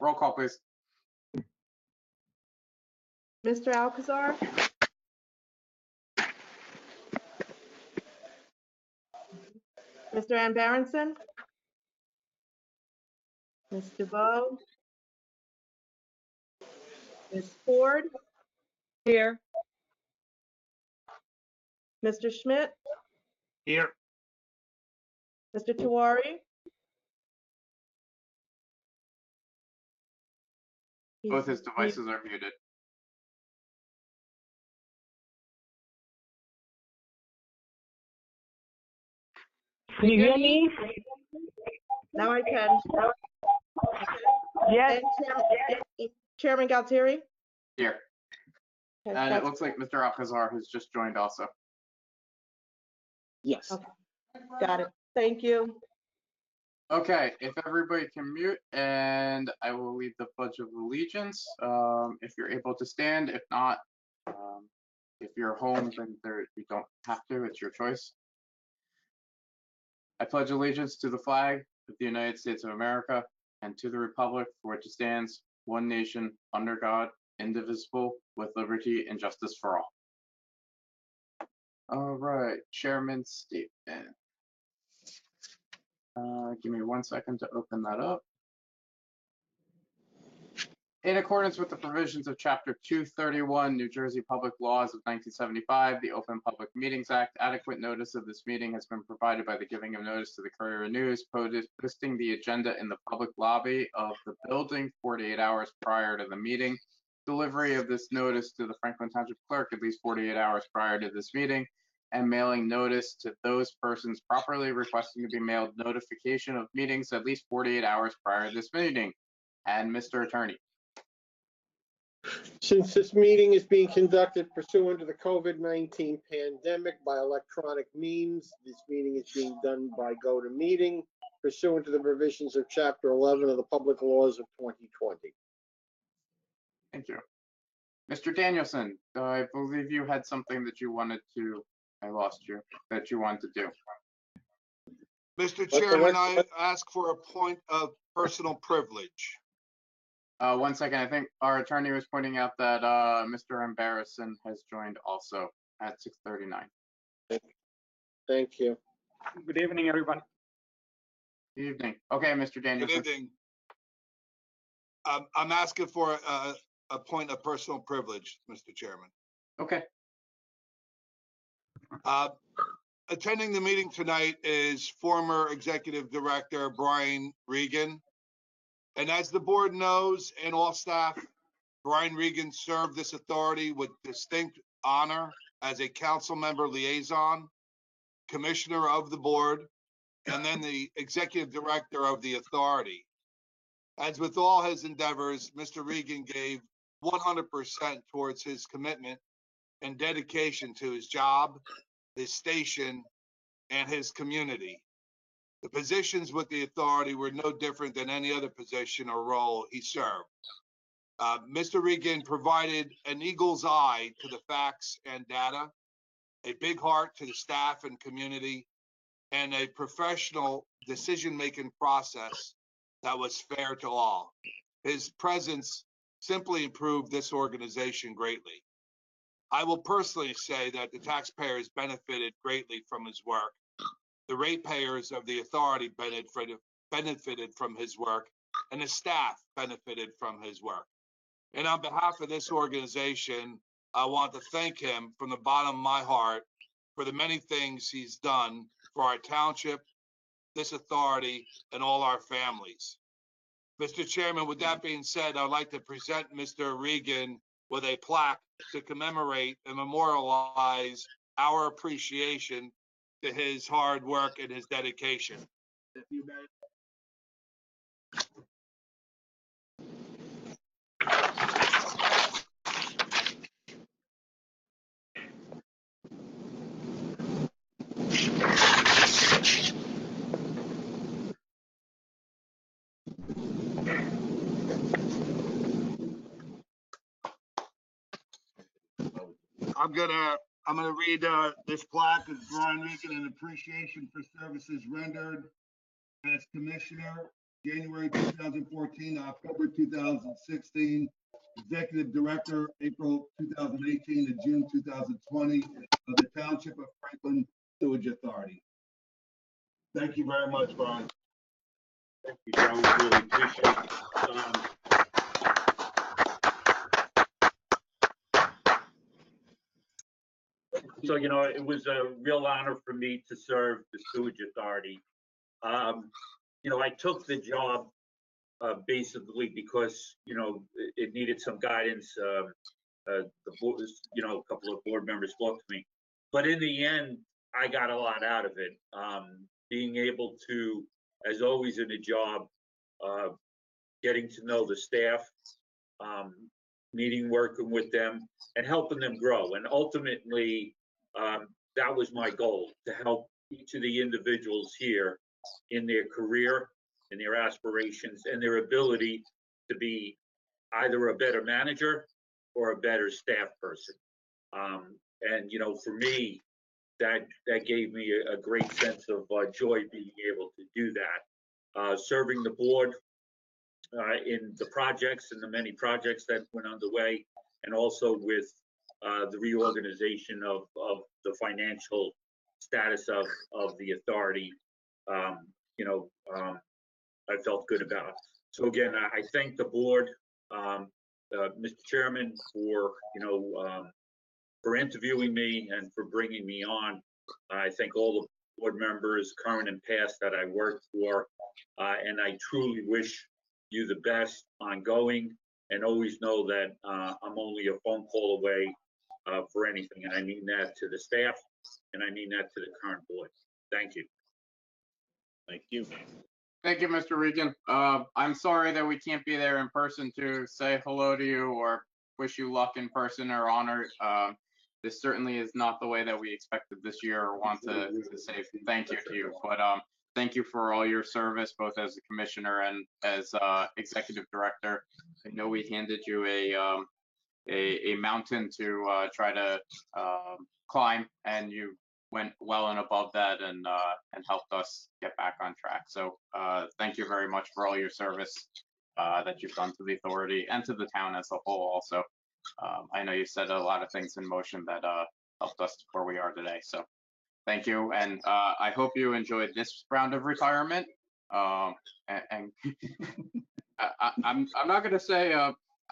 Roll call, please. Mr. Alcazar? Mr. Ann Berenson? Ms. DeVoe? Ms. Ford? Here. Mr. Schmidt? Here. Mr. Tiwari? Both his devices are muted. Can you hear me? Now I can. Yes. And Chairman Galtieri? Here. Okay, And it that's- looks like Mr. Alcazar has just joined also. Yes. Okay. Got it. Thank you. Okay, if everybody can mute, and I will lead the Pledge of Allegiance. If you're able to stand, if not, if you're home, then you don't have to, it's your choice. I pledge allegiance to the flag of the United States of America and to the republic for which it stands, one nation, under God, indivisible, with liberty and justice for all. All right, Chairman's statement. Give me 1 second to open that up. In accordance with the provisions of Chapter 231, New Jersey Public Laws of 1975, the Open Public Meetings Act, adequate notice of this meeting has been provided by the giving of notice to the Courier News, posting the agenda in the public lobby of the building 48 hours prior to the meeting, delivery of this notice to the Franklin Township Clerk at least 48 hours prior to this meeting, and mailing notice to those persons properly requesting to be mailed notification of meetings at least 48 hours prior to this meeting. And Mr. Attorney. Since this meeting is being conducted pursuant to the COVID-19 pandemic by electronic means, this meeting is being done by GoToMeeting pursuant to the provisions of Chapter 11 of the Public Laws of 2020. Thank you. Mr. Danielson, I believe you had something that you wanted to, I lost you, that you wanted to do. Mr. Chairman, I ask for a point of personal privilege. 1 second, I think our attorney was pointing out that Mr. Embarrasson has joined also at 6:39. Thank you. Good evening, everybody. Good evening. Okay, Mr. Good Danielson. evening. I'm asking for a point of personal privilege, Mr. Chairman. Okay. Attending the meeting tonight is former Executive Director Brian Regan. And as the board knows and all staff, Brian Regan served this authority with distinct honor as a council member liaison, commissioner of the board, and then the executive director of the authority. As with all his endeavors, Mr. Regan gave 100% towards his commitment and dedication to his job, his station, and his community. The positions with the authority were no different than any other position or role he served. Mr. Regan provided an eagle's eye to the facts and data, a big heart to the staff and community, and a professional decision-making process that was fair to all. His presence simply improved this organization greatly. I will personally say that the taxpayers benefited greatly from his work. The ratepayers of the authority benefited from his work, and the staff benefited from his work. And on behalf of this organization, I want to thank him from the bottom of my heart for the many things he's done for our township, this authority, and all our families. Mr. Chairman, with that being said, I'd like to present Mr. Regan with a plaque to commemorate and memorialize our appreciation to his hard work and his dedication. If you may. I'm gonna read this plaque of Brian Regan in appreciation for services rendered as commissioner January 2014 to October 2016. Executive Director, April 2018 to June 2020 of the Township of Franklin Sewage Authority. Thank you very much, Brian. Thank you, Joe. Really appreciate it. So, it was a real honor for me to serve the Sewage Authority. I took the job basically because, it needed some guidance. The board, a couple of board members spoke to me. But in the end, I got a lot out of it. Being able to, as always in a job, getting to know the staff, working with them, and helping them grow. And ultimately, that was my goal, to help each of the individuals here in their career, in their aspirations, and their ability to be either a better manager or a better staff person. And for me, that gave me a great sense of joy being able to do that. Serving the board in the projects and the many projects that went underway, and also with the reorganization of the financial status of the authority, I felt good about. So again, I thank the board, Mr. Chairman, for interviewing me and for bringing me on. I thank all the board members, current and past, that I worked for, and I truly wish you the best ongoing, and always know that I'm only a phone call away for anything. And I mean that to the staff, and I mean that to the current board. Thank you. Thank you. Thank you, Mr. Regan. I'm sorry that we can't be there in person to say hello to you or wish you luck in person or honor. This certainly is not the way that we expected this year or want to say thank you to you. But thank you for all your service, both as a commissioner and as executive director. I know we handed you a mountain to try to climb, and you went well and above that and helped us get back on track. So thank you very much for all your service that you've done to the authority and to the town as a whole also. I know you set a lot of things in motion that helped us to where we are today. So thank you. And I hope you enjoyed this round of retirement. And I'm not going to say,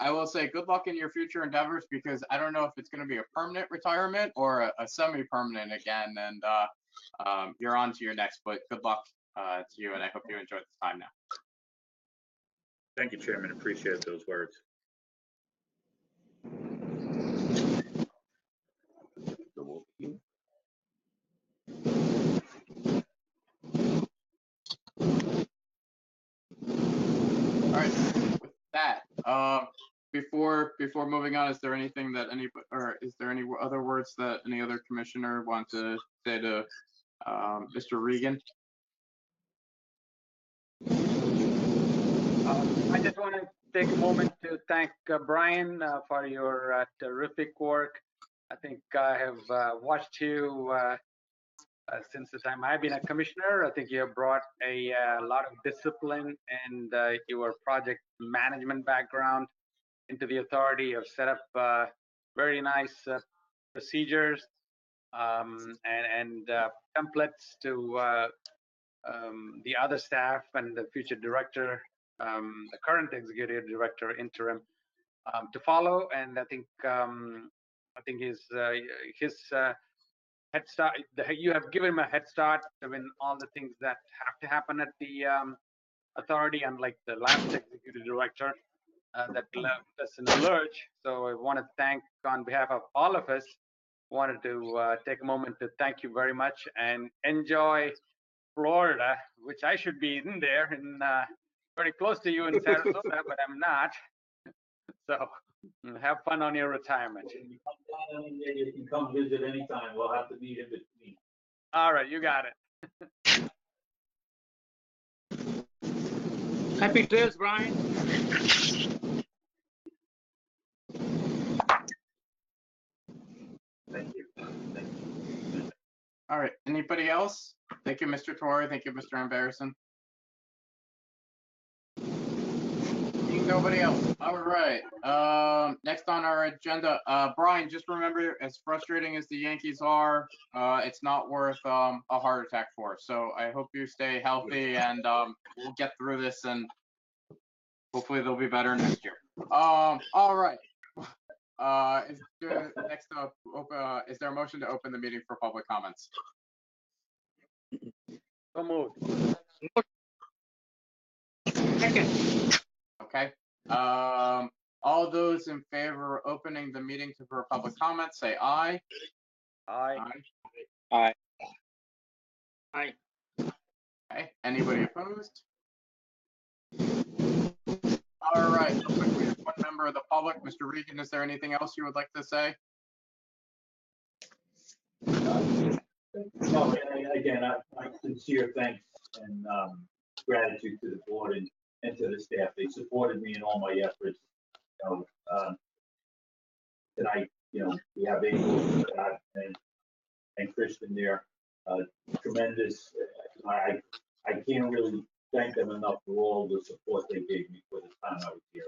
I will say good luck in your future endeavors, because I don't know if it's going to be a permanent retirement or a semi-permanent again. And you're on to your next, but good luck to you. And I hope you enjoyed the time now. Thank you, Chairman. Appreciate those words. All right. With that, before moving on, is there anything that is there any other words that any other commissioner want to say to Mr. Regan? I just want to take a moment to thank Brian for your terrific work. I think I have watched you since the time I've been a commissioner. I think you have brought a lot of discipline and your project management background into the authority. Have set up very nice procedures and templates to the other staff and the future director, the current executive director interim, to follow. And I think his head start, you have given him a head start in all the things that have to happen at the authority, unlike the last executive director that left us in a lurch. So I want to thank, on behalf of all of us, wanted to take a moment to thank you very much, and enjoy Florida, which I should be in there, and very close to you in Sarasota, but I'm not. So have fun on your retirement. When you come down any day, you can come visit anytime. We'll have to meet in between. All right, you got it. Happy trails, Brian. Thank you. All right. Anybody else? Thank you, Mr. Torrey. Thank you, Mr. Anderson. nobody else. All right. Next on our agenda, Brian, just remember, as frustrating as the Yankees are, it's not worth a heart attack for. So I hope you stay healthy and we'll get through this and hopefully they'll be better next year. All right. Next up, is there a motion to open the meeting for public comments? So moved. Second. Okay. All those in favor of opening the meeting for public comment, say aye. Aye. Aye. Aye. Okay. Anybody opposed? All right. Looks like we have one member of the public. Mr. Regan, is there anything else you would like to say? No, again, my sincere thanks and gratitude to the board and to the staff. They supported me in all my efforts. Tonight, we have April and Kristen there. Tremendous. I can't really thank them enough for all the support they gave me for the time I was here.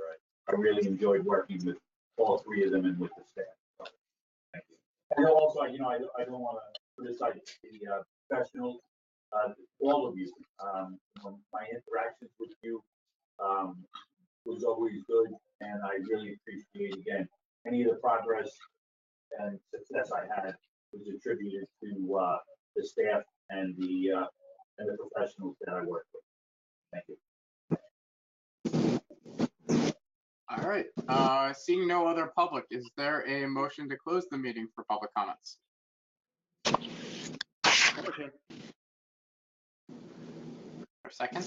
I really enjoyed working with all three of them and with the staff. So, thank you. And also, I don't want to criticize the professionals, all of you. My interactions with you was always good, and I really appreciate, again, any of the progress and success I had was attributed to the staff and the professionals that I work with. Thank you. All right. Seeing no other public, is there a motion to close the meeting for public comments? Or second?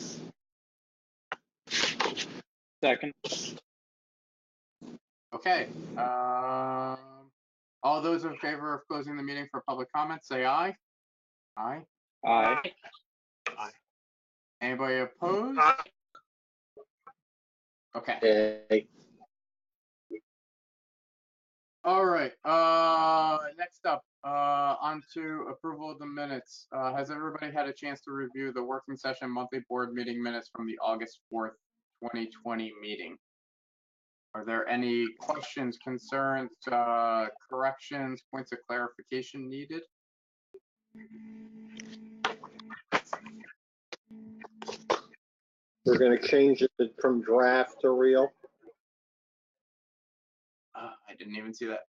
Second. Okay. All those in favor of closing the meeting for public comments, say aye. Aye. Aye. Anybody opposed? Okay. Okay. All right. Next up, on to approval of the minutes. Has everybody had a chance to review the working session monthly board meeting minutes from the August 4th, 2020 meeting? Are there any questions, concerns, corrections, points of clarification needed? We're gonna change it from draft to real. I didn't even see that.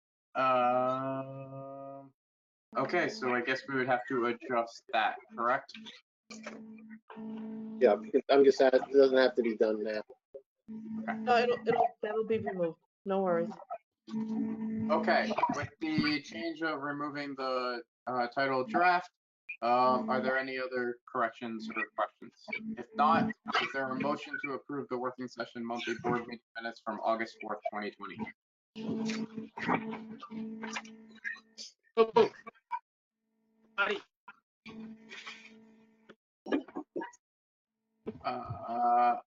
Okay, so I guess we would have to adjust that, correct? Yeah, I'm just asking, it doesn't have to be done now. No, that'll be removed. No worries. Okay, with the change of removing the title draft, are there any other corrections or questions? If not, is there a motion to approve the working session monthly board meeting minutes from August 4th, 2020?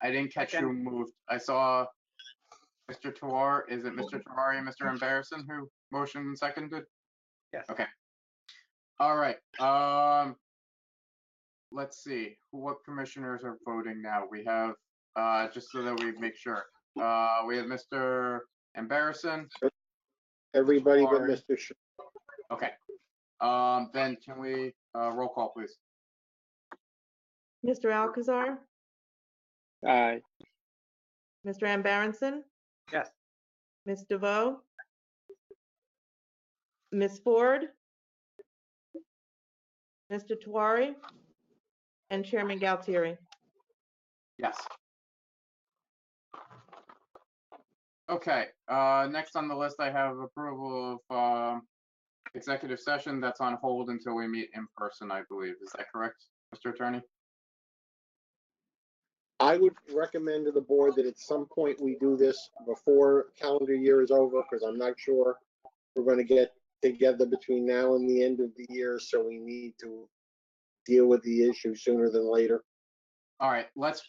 I didn't catch who moved. I saw Mr. Tawar. Is it Mr. Tawari and Mr. Embarrasson who motioned and seconded? Yes. Okay. All right. Let's see. What commissioners are voting now? We have, just so that we make sure. We have Mr. Embarrasson. Everybody but Sorry. Mr. Okay. Then can we roll call, please? Mr. Alcazar, Aye. Mr. Ambaranson? Yes. Ms. DeVoe? Ms. Ford? Mr. Tawari? And Chairman Galtieri? Yes. Okay, next on the list, I have approval of executive session that's on hold until we meet in person, I believe. Is that correct, Mr. Attorney? I would recommend to the board that at some point we do this before calendar year is over, because I'm not sure we're going to get together between now and the end of the year, so we need to deal with the issue sooner than later. All right, let's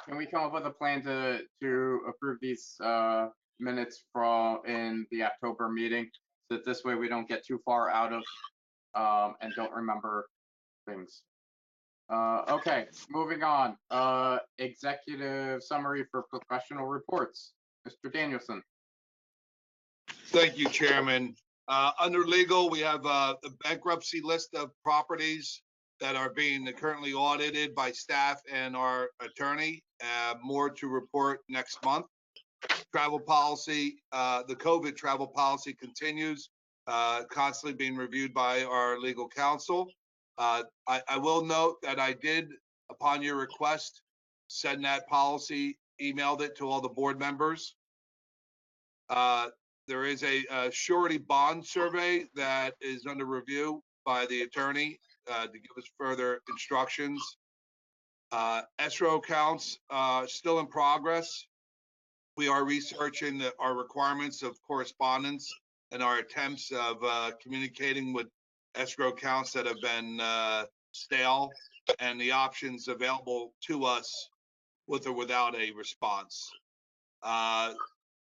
can we come up with a plan to approve these minutes in the October meeting, so that this way we don't get too far out of and don't remember things. Okay, moving on. Executive summary for professional reports. Mr. Danielson. Thank you, Chairman. Under legal, we have a bankruptcy list of properties that are being currently audited by staff and our attorney. More to report next month. Travel policy, the COVID travel policy continues, constantly being reviewed by our legal counsel. I will note that I did, upon your request, send that policy, emailed it to all the board members. There is a surety bond survey that is under review by the attorney to give us further instructions. Escrow accounts still in progress. We are researching our requirements of correspondence and our attempts of communicating with escrow accounts that have been stale and the options available to us with or without a response.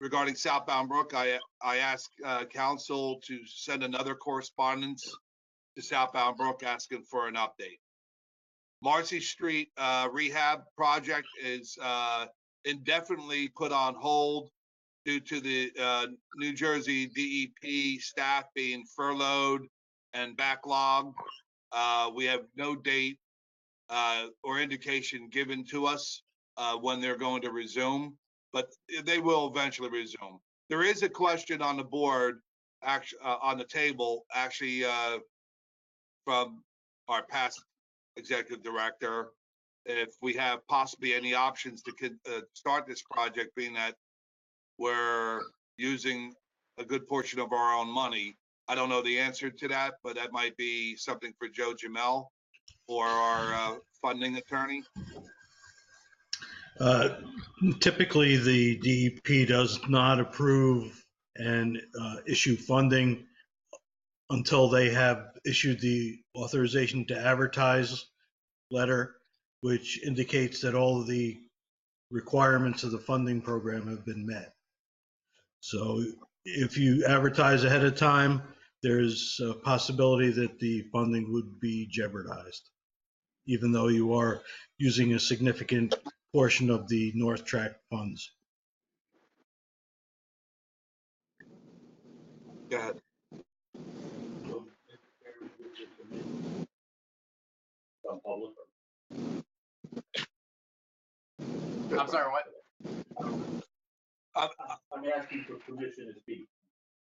Regarding Southbound Brook, I asked council to send another correspondence to Southbound Brook asking for an update. Marcy Street rehab project is indefinitely put on hold due to the New Jersey DEP staff being furloughed and backlogged. We have no date or indication given to us when they're going to resume, but they will eventually resume. There is a question on the board, actually, on the table, actually, from our past executive director, if we have possibly any options to start this project, being that we're using a good portion of our own money. I don't know the answer to that, but that might be something for Joe Jamel or our funding attorney. Typically, the DEP does not approve and issue funding until they have issued the authorization to advertise letter, which indicates that all of the requirements of the funding program have been met. So if you advertise ahead of time, there's a possibility that the funding would be jeopardized, even though you are using a significant portion of the North Track funds. Go ahead. On public. I'm sorry, what? I'm asking for permission to speak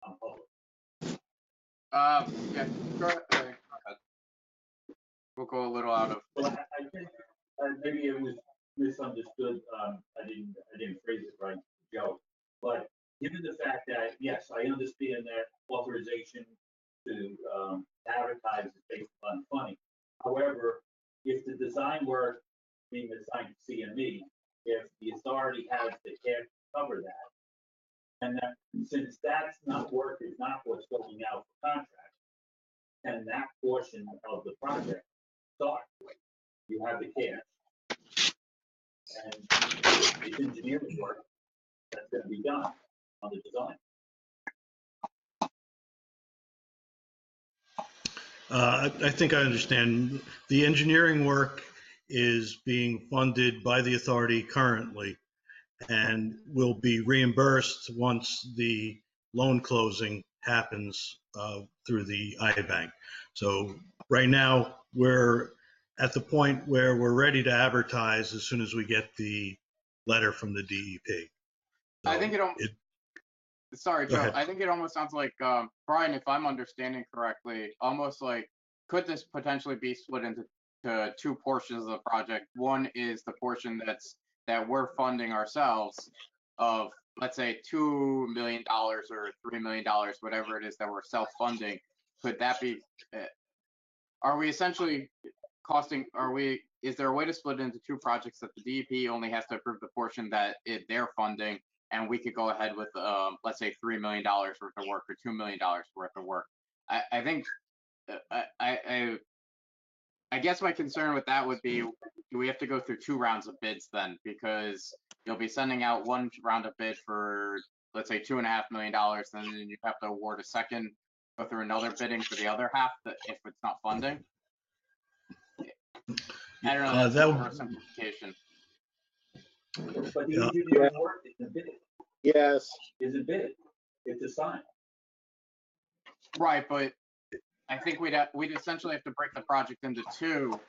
on public. Yeah, go ahead. We'll go a little out of. Well, I think maybe it was misunderstood. I didn't phrase it right, Joe. But given the fact that, yes, I understand that authorization to advertise is based on funding. However, if the design work being assigned to CME, if the authority has the cash to cover that, and that since that's not work is not what's going out for contract, and that portion of the project start, you have the cash, and it's engineering work that's going to be done on the design. I think I understand. The engineering work is being funded by the authority currently and will be reimbursed once the loan closing happens through the iBank. So right now we're at the point where we're ready to advertise as soon as we get the letter from the DEP. So I think sorry, Joe. ahead. I think it almost sounds like, Brian, if I'm understanding correctly, almost like, could this potentially be split into two portions of the project? One is the portion that we're funding ourselves of, let's say, $2 million or $3 million, whatever it is that we're self-funding. Could that be, are we essentially is there a way to split it into two projects that the DEP only has to approve the portion that they're funding, and we could go ahead with, let's say, $3 million worth of work or $2 million worth of work? I think, I guess my concern with that would be, do we have to go through two rounds of bids then? Because you'll be sending out one round of bid for, let's say, $2.5 million, and then you have to award a second, go through another bidding for the other half if it's not funding. I don't know, that's That an would- oversimplification. But the Yeah. engineering work is a bid, Yes, it's a sign. Right, but I think we'd essentially have to break the project into two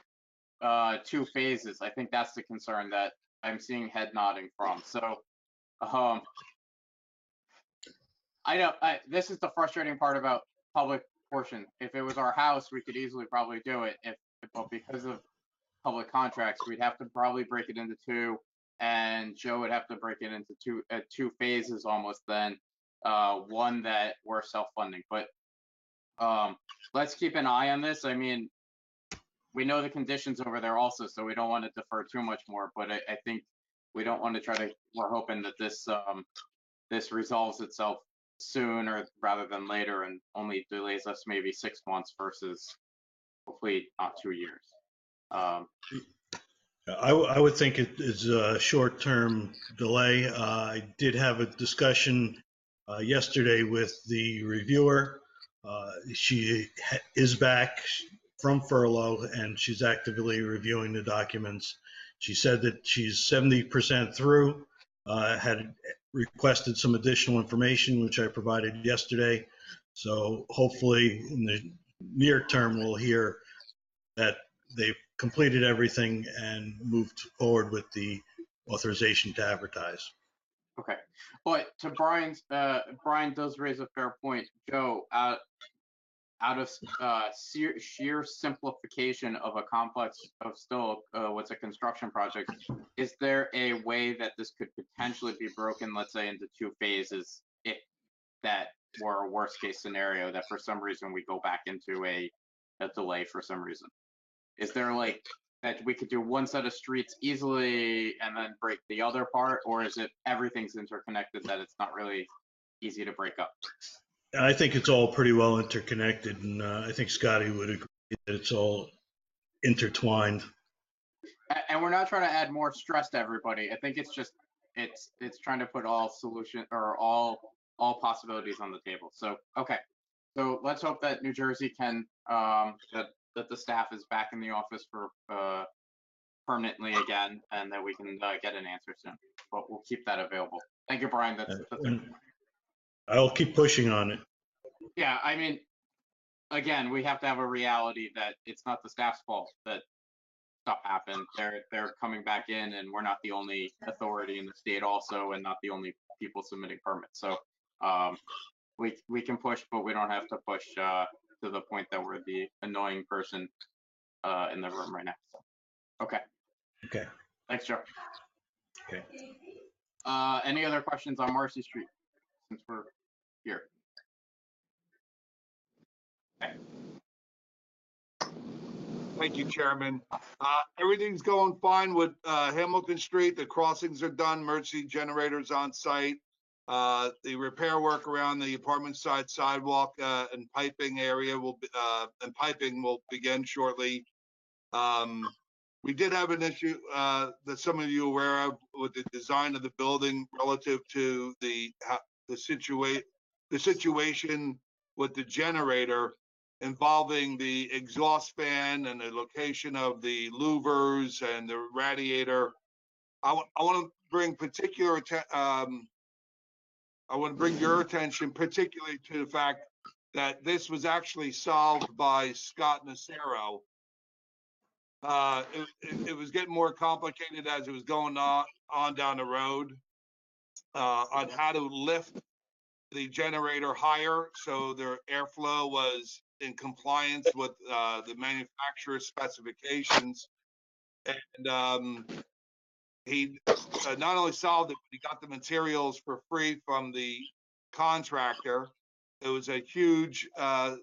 phases. I think that's the concern that I'm seeing head nodding from. So, this is the frustrating part about public portion. If it was our house, we could easily probably do it. But because of public contracts, we'd have to probably break it into two, and Joe would have to break it into two phases almost. Then, one that we're self-funding. But let's keep an eye on this. I mean, we know the conditions over there also, so we don't want to defer too much more. But I think we don't want to try to. We're hoping that this resolves itself sooner rather than later, and only delays us maybe 6 months versus hopefully not 2 years. I would think it is a short-term delay. I did have a discussion yesterday with the reviewer. She is back from furlough and she's actively reviewing the documents. She said that she's 70% through, had requested some additional information, which I provided yesterday. So hopefully in the near term, we'll hear that they've completed everything and moved forward with the authorization to advertise. Okay, but to Brian's, Brian does raise a fair point. Joe, out of sheer simplification of a complex of still what's a construction project, is there a way that this could potentially be broken, let's say, into two phases, if that were a worst case scenario, that for some reason we go back into a delay for some reason? Is there like that we could do one set of streets easily and then break the other part, or is it everything's interconnected that it's not really easy to break up? I think it's all pretty well interconnected, and I think Scotty would agree that it's all intertwined. And we're not trying to add more stress to everybody. I think it's just it's trying to put all solution or all possibilities on the table. So okay, so let's hope that New Jersey can that the staff is back in the office for permanently again, and that we can get an answer soon. But we'll keep that available. Thank you, Brian. That's I'll keep pushing on it. Yeah, I mean, again, we have to have a reality that it's not the staff's fault that stuff happened. They're coming back in, and we're not the only authority in the state also, and not the only people submitting permits. So we can push, but we don't have to push to the point that we're the annoying person in the room right now. So, okay. Okay. Thanks, Joe. Okay. Any other questions on Marcy Street since we're here? Okay. Thank you, Chairman. Everything's going fine with Hamilton Street. The crossings are done, emergency generators on site. The repair work around the apartment side sidewalk and piping area will begin shortly. We did have an issue that some of you are aware of with the design of the building relative to the situation with the generator involving the exhaust fan and the location of the louvers and the radiator. I want to bring your attention particularly to the fact that this was actually solved by Scott Nacero. It was getting more complicated as it was going on down the road on how to lift the generator higher so their airflow was in compliance with the manufacturer's specifications. And he not only solved it, but he got the materials for free from the contractor. It was a huge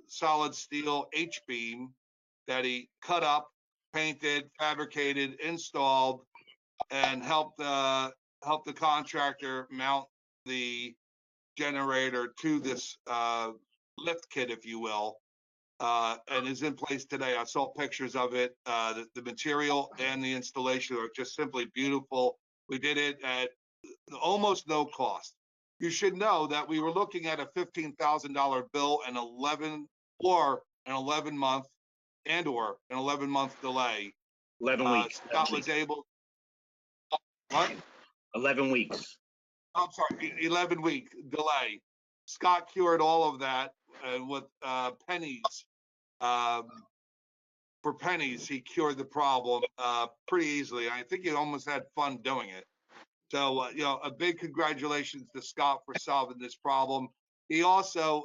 solid steel H-beam that he cut up, painted, fabricated, installed, and helped the contractor mount the generator to this lift kit, if you will, and is in place today. I saw pictures of it. The material and the installation are just simply beautiful. We did it at almost no cost. You should know that we were looking at a $15,000 bill and 11 month delay 11 weeks. Scott was able, what? 11 weeks. I'm sorry, 11-week delay. Scott cured all of that with pennies. For pennies, he cured the problem pretty easily. I think he almost had fun doing it. So, a big congratulations to Scott for solving this problem. He also,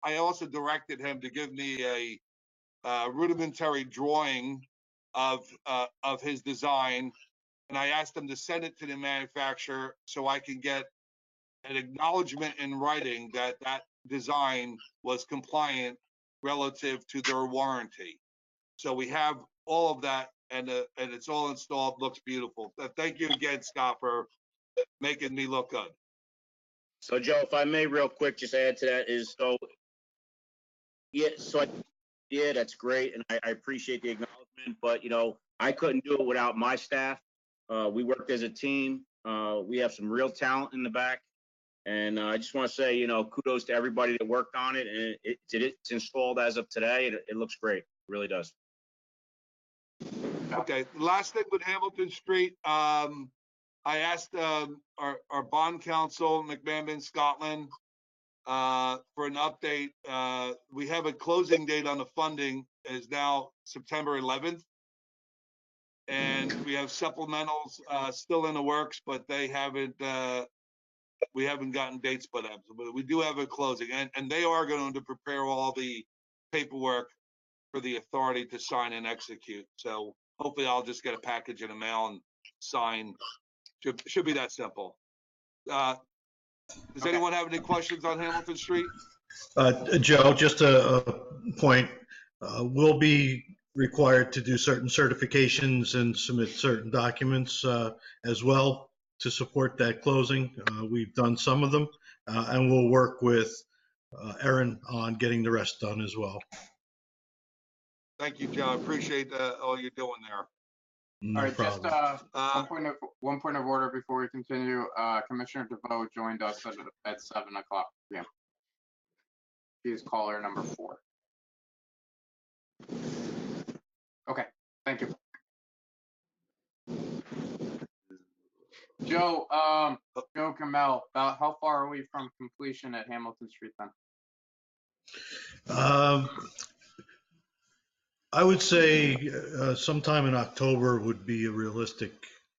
I also directed him to give me a rudimentary drawing of his design, and I asked him to send it to the manufacturer so I can get an acknowledgement in writing that that design was compliant relative to their warranty. So we have all of that, and it's all installed. Looks beautiful. Thank you again, Scott, for making me look good. So Joe, if I may real quick, just add to that is, yeah, that's great. And I appreciate the acknowledgement, but I couldn't do it without my staff. We worked as a team. We have some real talent in the back. And I just want to say, kudos to everybody that worked on it. And it's installed as of today. It looks great. It really does. Okay, last thing with Hamilton Street, I asked our bond counsel, McMahon Scotland, for an update. We have a closing date on the funding is now September 11th. And we have supplementals still in the works, but they haven't, we haven't gotten dates for them. But we do have a closing, and they are going to prepare all the paperwork for the authority to sign and execute. So hopefully I'll just get a package in the mail and sign. Should be that simple. Does anyone have any questions on Hamilton Street? Joe, just a point. We'll be required to do certain certifications and submit certain documents as well to support that closing. We've done some of them, and we'll work with Erin on getting the rest done as well. Thank you, Joe. I appreciate all you're doing there. No All right, problem. just one point of order before we continue. Commissioner DeVoe joined us at 7 o'clock p.m. He is caller number 4. Okay, thank you. Joe Kamel, about how far are we from completion at Hamilton Street then? I would say sometime in October would be a realistic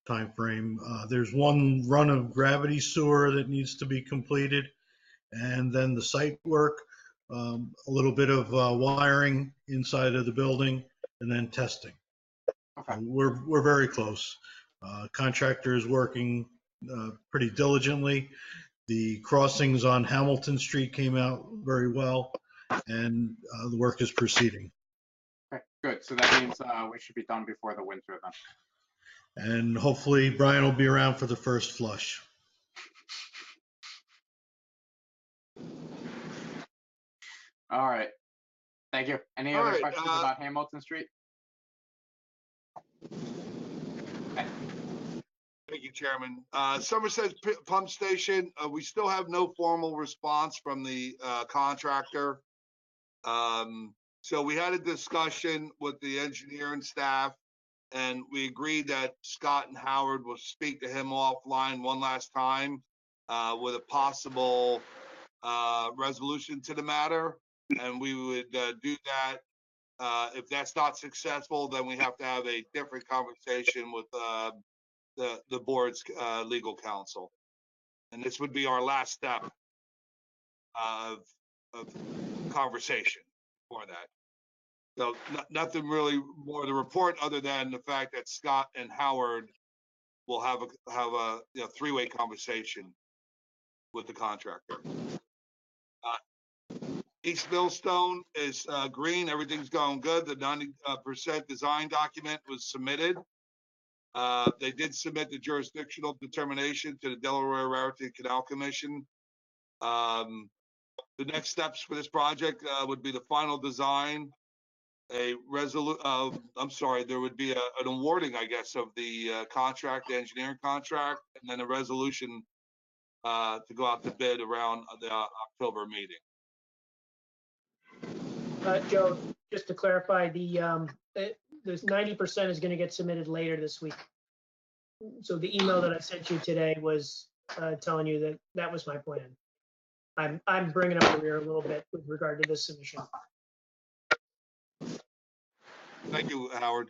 time frame. There's one run of gravity sewer that needs to be completed, and then the site work, a little bit of wiring inside of the building, and then testing. Okay. We're very close. Contractor is working pretty diligently. The crossings on Hamilton Street came out very well, and the work is proceeding. Okay, good. So that means we should be done before the winter then. And hopefully Brian will be around for the first flush. All right. Thank you. Any All other right, questions about Hamilton Street? Okay. Thank you, Chairman. Somerset Pump Station, we still have no formal response from the contractor. So we had a discussion with the engineering staff, and we agreed that Scott and Howard will speak to him offline one last time with a possible resolution to the matter. And we would do that. If that's not successful, then we have to have a different conversation with the board's legal counsel. And this would be our last step of conversation for that. So nothing really more to report other than the fact that Scott and Howard will have a three-way conversation with the contractor. East Millstone is green. Everything's going good. The 90% design document was submitted. They did submit the jurisdictional determination to the Delaware Raritan Canal Commission. The next steps for this project would be the final design, there would be an awarding, I guess, of the contract, the engineering contract, and then a resolution to go out to bid around the October meeting. Joe, just to clarify, the this 90% is gonna get submitted later this week. So the email that I sent you today was telling you that that was my plan. I'm bringing up the rear a little bit with regard to this submission. Thank you, Howard.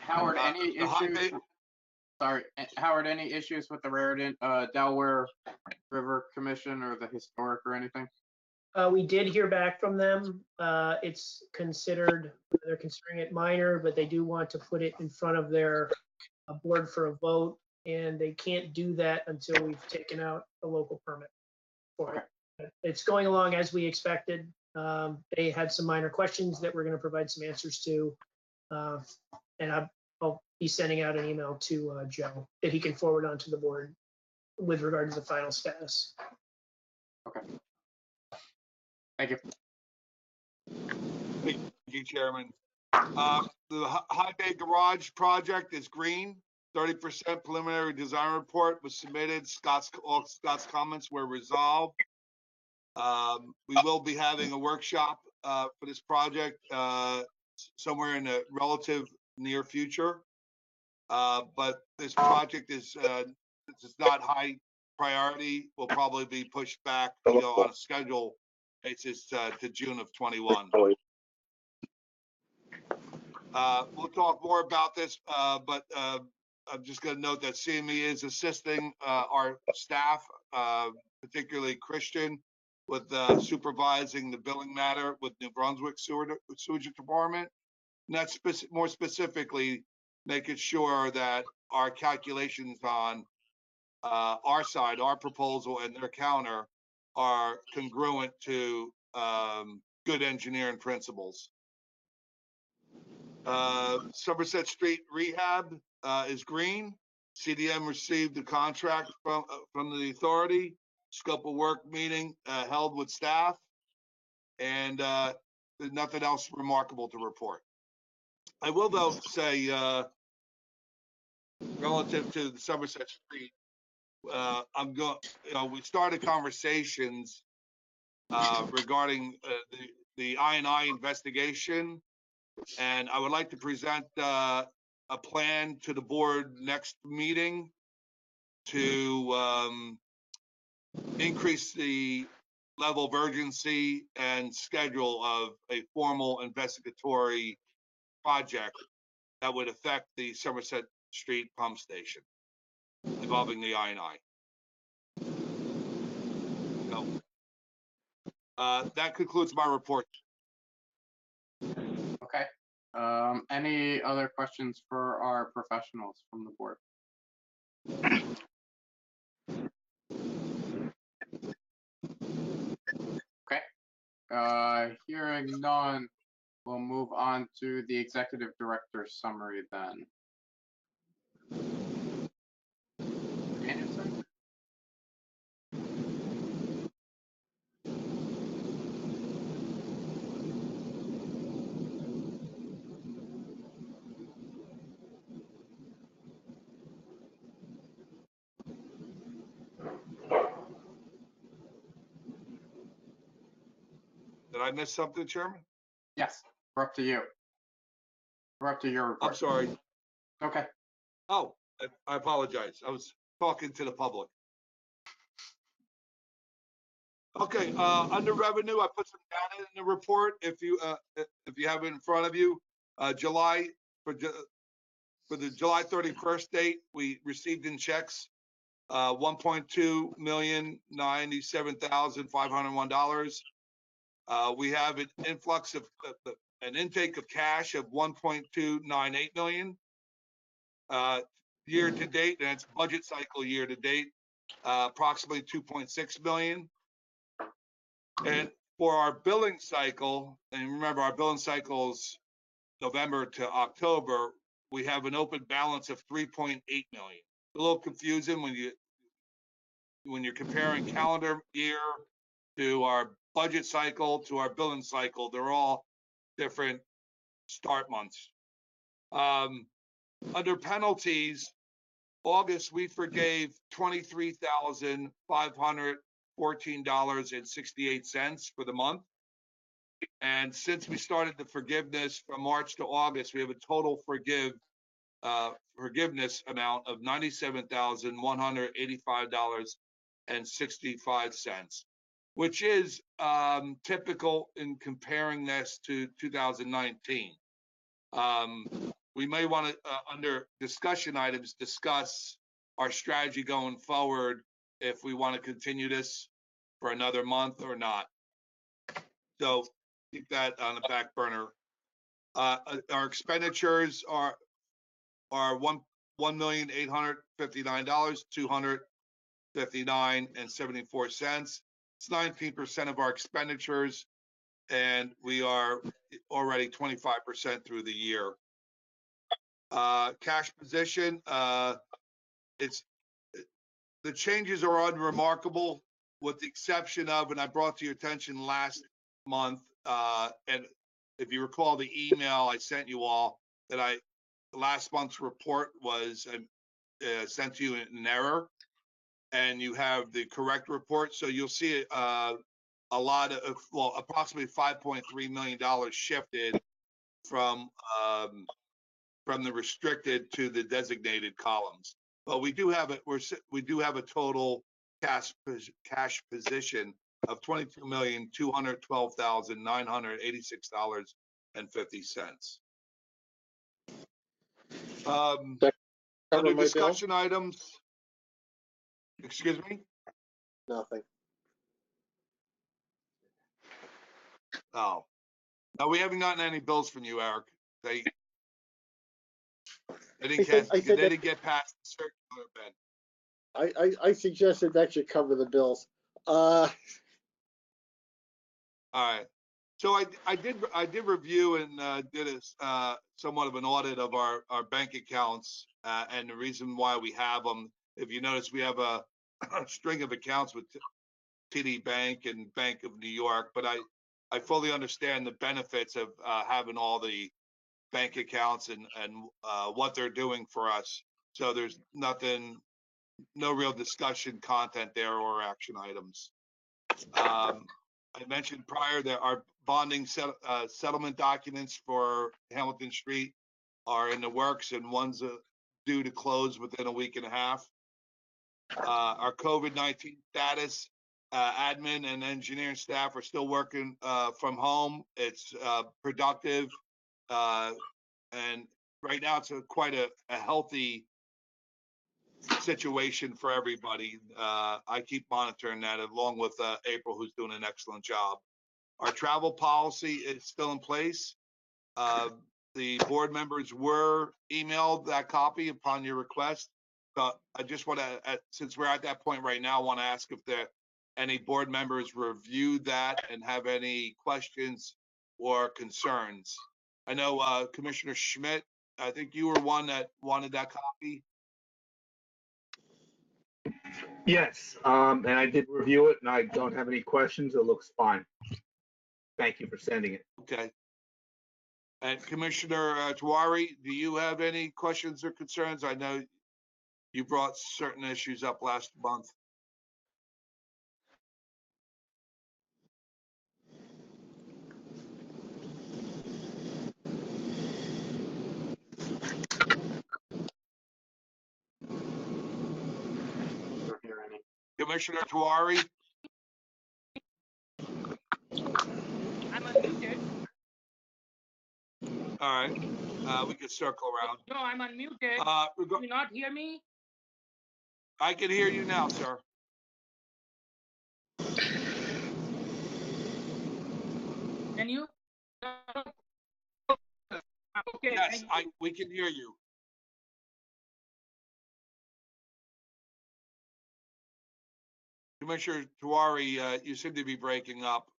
Howard, any The high issues? bay- Sorry, Howard, any issues with the Raritan, Delaware River Commission or the historic or anything? We did hear back from them. It's considered, they're considering it minor, but they do want to put it in front of their board for a vote, and they can't do that until we've taken out a local permit for it. It's going along as we expected. They had some minor questions that we're going to provide some answers to, and I'll be sending out an email to Joe that he can forward on to the board with regard to the final status. Okay. Thank you. Thank you, Chairman. The High Bay Garage project is green. 30% preliminary design report was submitted. All Scott's comments were resolved. We will be having a workshop for this project somewhere in the relative near future. But this project is not high priority. Will probably be pushed back, on a schedule basis to June of 21. We'll talk more about this, but I'm just going to note that CME is assisting our staff, particularly Christian, with supervising the billing matter with New Brunswick Sewage Department. And that's more specifically making sure that our calculations on our side, our proposal and their counter are congruent to good engineering principles. Somerset Street rehab is green. CDM received the contract from the authority. Scope of work meeting held with staff, and there's nothing else remarkable to report. I will though say relative to the Somerset Street, we started conversations regarding the I&I investigation. And I would like to present a plan to the board next meeting to increase the level of urgency and schedule of a formal investigatory project that would affect the Somerset Street pump station involving the I&I. So, that concludes my report. Okay. Any other questions for our professionals from the board? Okay. Hearing none, we'll move on to the executive director summary then. Anderson? Did I miss something, Chairman? Yes, we're up to you. We're up to your report. I'm sorry. Okay. Oh, I apologize. I was talking to the public. Okay, under revenue, I put some data in the report. If you have it in front of you, July for the July 31st date, we received in checks $1,297,501. We have an influx of an intake of cash of $1.298 million. Year to date, and it's budget cycle year to date, approximately $2.6 million. And for our billing cycle, and remember our billing cycle is November to October, we have an open balance of $3.8 million. A little confusing when you're comparing calendar year to our budget cycle to our billing cycle. They're all different start months. Under penalties, August, we forgave $23,514.68 for the month. And since we started the forgiveness from March to August, we have a total forgiveness amount of $97,185.65, which is typical in comparing this to 2019. We may want to, under discussion items, discuss our strategy going forward if we want to continue this for another month or not. So keep that on the back burner. Our expenditures are $1,859,259.74. It's 19% of our expenditures, and we are already 25% through the year. Cash position, the changes are unremarkable, with the exception of, and I brought to your attention last month, and if you recall the email I sent you all, that last month's report was sent to you in an error, and you have the correct report. So you'll see a lot of, well, approximately $5.3 million shifted from the restricted to the designated columns. But we do have we do have a total cash position of $22,212,986.50. Under discussion items, excuse me? Nothing. Oh, no, we haven't gotten any bills from you, Eric. They didn't get past the circular bin. I suggested that should cover the bills. All right. So I did review and did a somewhat of an audit of our bank accounts and the reason why we have them. If you notice, we have a string of accounts with TD Bank and Bank of New York, but I fully understand the benefits of having all the bank accounts and what they're doing for us. So there's no real discussion content there or action items. I mentioned prior that our bonding settlement documents for Hamilton Street are in the works, and one's due to close within a week and a half. Our COVID-19 status, admin and engineering staff are still working from home. It's productive, and right now it's quite a healthy situation for everybody. I keep monitoring that along with April, who's doing an excellent job. Our travel policy is still in place. The board members were emailed that copy upon your request. But I just want to, since we're at that point right now, I want to ask if any board members reviewed that and have any questions or concerns. I know Commissioner Schmidt, I think you were one that wanted that copy. Yes, and I did review it, and I don't have any questions. It looks fine. Thank you for sending it. Okay. And Commissioner Tewari, do you have any questions or concerns? I know you brought certain issues up last month. Commissioner Tewari? I'm unmuted. All right, we can circle around. No, I'm unmuted. Do you not hear me? I can hear you now, sir. Can you? Okay. Yes, we can hear you. Commissioner Tewari, you seem to be breaking up.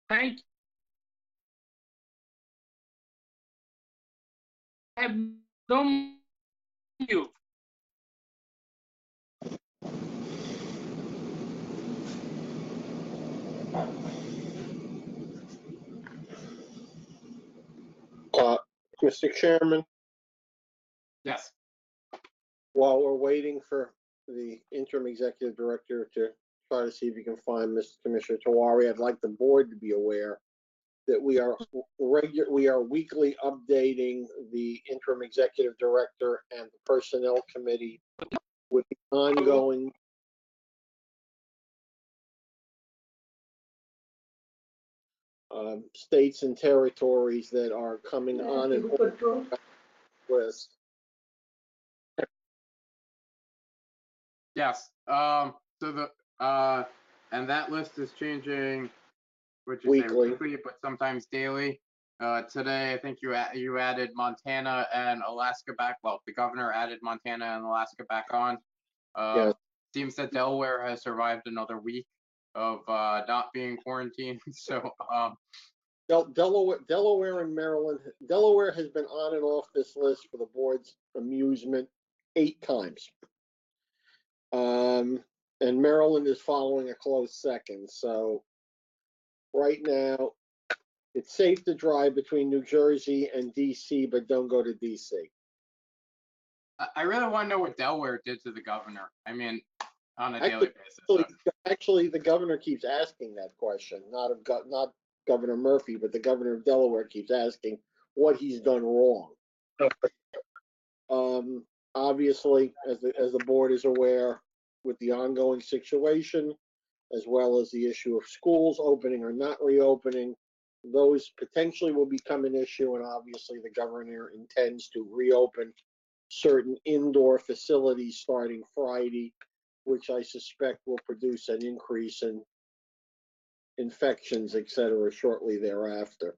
Thank you. I have no you. Mr. Chairman, Yes. while we're waiting for the interim executive director to try to see if you can find Mr. Commissioner Tawari. I'd like the board to be aware that we are weekly updating the interim executive director and the personnel committee with the ongoing states and territories that are coming on and off the list. Yes, and that list is changing, would you say Weekly. weekly, but sometimes daily. Today, I think you added Montana and Alaska back. Well, the governor added Montana and Alaska back on. Yes. Seems that Delaware has survived another week of not being quarantined. So, Delaware and Maryland. Delaware has been on and off this list for the board's amusement 8 times. And Maryland is following a close second. So right now, it's safe to drive between New Jersey and DC, but don't go to DC. I really want to know what Delaware did to the governor. I mean, on a daily basis. Actually, the governor keeps asking that question. Not Governor Murphy, but the governor of Delaware keeps asking what he's done wrong. Obviously, as the board is aware, with the ongoing situation, as well as the issue of schools opening or not reopening, those potentially will become an issue, and obviously the governor intends to reopen certain indoor facilities starting Friday, which I suspect will produce an increase in infections, et cetera, shortly thereafter.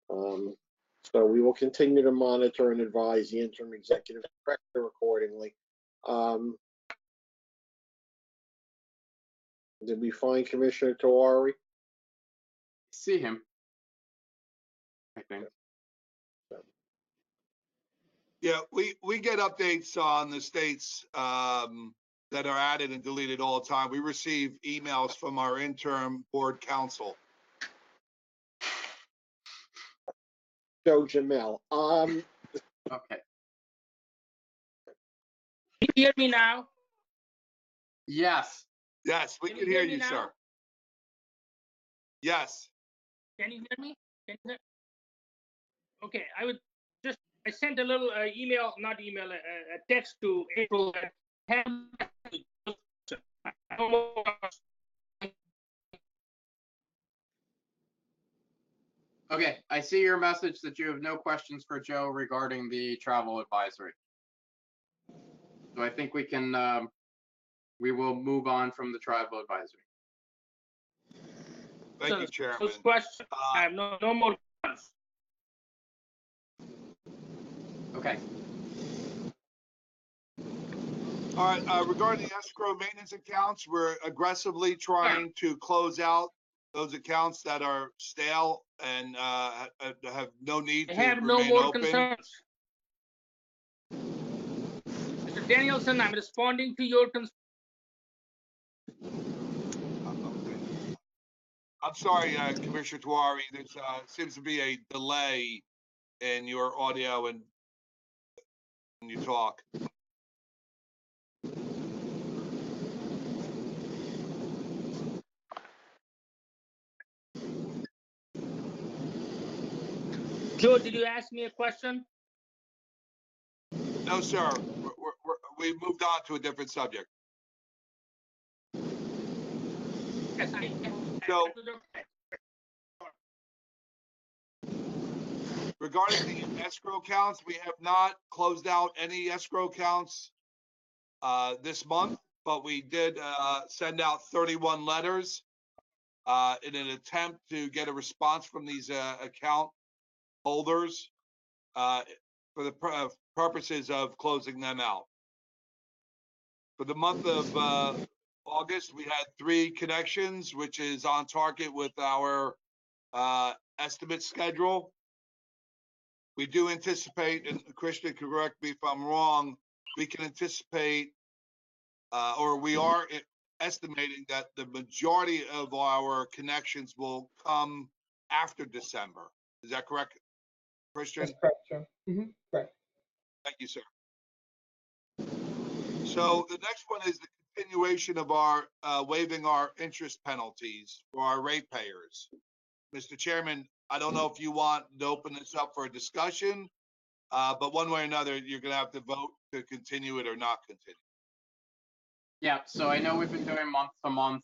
So we will continue to monitor and advise the interim executive director accordingly. Did we find Commissioner Tawari? See him, I think. Yeah, we get updates on the states that are added and deleted all the time. We receive emails from our interim board counsel. Joe Jamel. Okay. Can you hear me now? Yes. Yes, we Can can you hear hear me you, now? sir. Yes. Can you hear me? Okay, I sent a little email, not email, a text to April. Okay, I see your message that you have no questions for Joe regarding the travel advisory. So I think we can, we will move on from the travel advisory. Thank you, Chairman. Those questions, I have no more questions. Okay. All right, regarding the escrow maintenance accounts, we're aggressively trying to close out those accounts that are stale and have no need I to have no remain more open. concerns. Mr. Danielson, I'm responding to your concern. I'm sorry, Commissioner Tawari, there seems to be a delay in your audio and when you talk. Joe, did you ask me a question? No, sir. We moved on to a different subject. Yes, So, regarding the escrow accounts, we have not closed out any escrow accounts this month, but we did send out 31 letters in an attempt to get a response from these account holders for the purposes of closing them out. For the month of August, we had 3 connections, which is on target with our estimate schedule. We do anticipate, and Christian, correct me if I'm wrong, we can anticipate, or we are estimating that the majority of our connections will come after December. Is that correct, Christian? That's correct, Joe. Correct. Thank you, sir. So the next one is the continuation of our waiving our interest penalties for our ratepayers. Mr. Chairman, I don't know if you want to open this up for a discussion, but one way or another, you're gonna have to vote to continue it or not continue. Yeah, so I know we've been doing month to month.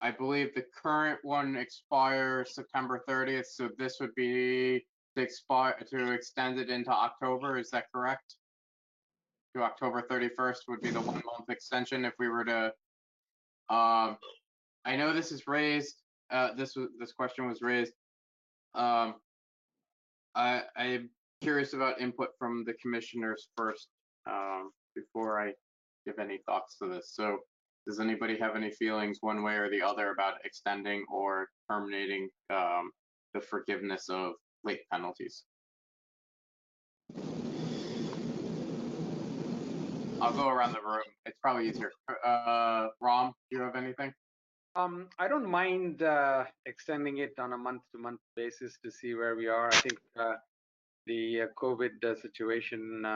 I believe the current one expires September 30th, so this would be to extend it into October, is that correct? To October 31st would be the 1 month extension if we were to, I know this is raised, this question was raised. I'm curious about input from the commissioners first, before I give any thoughts to this. So does anybody have any feelings one way or the other about extending or terminating the forgiveness of late penalties? I'll go around the room. It's probably easier. Ram, do you have anything? I don't mind extending it on a month-to-month basis to see where we are. I think the COVID situation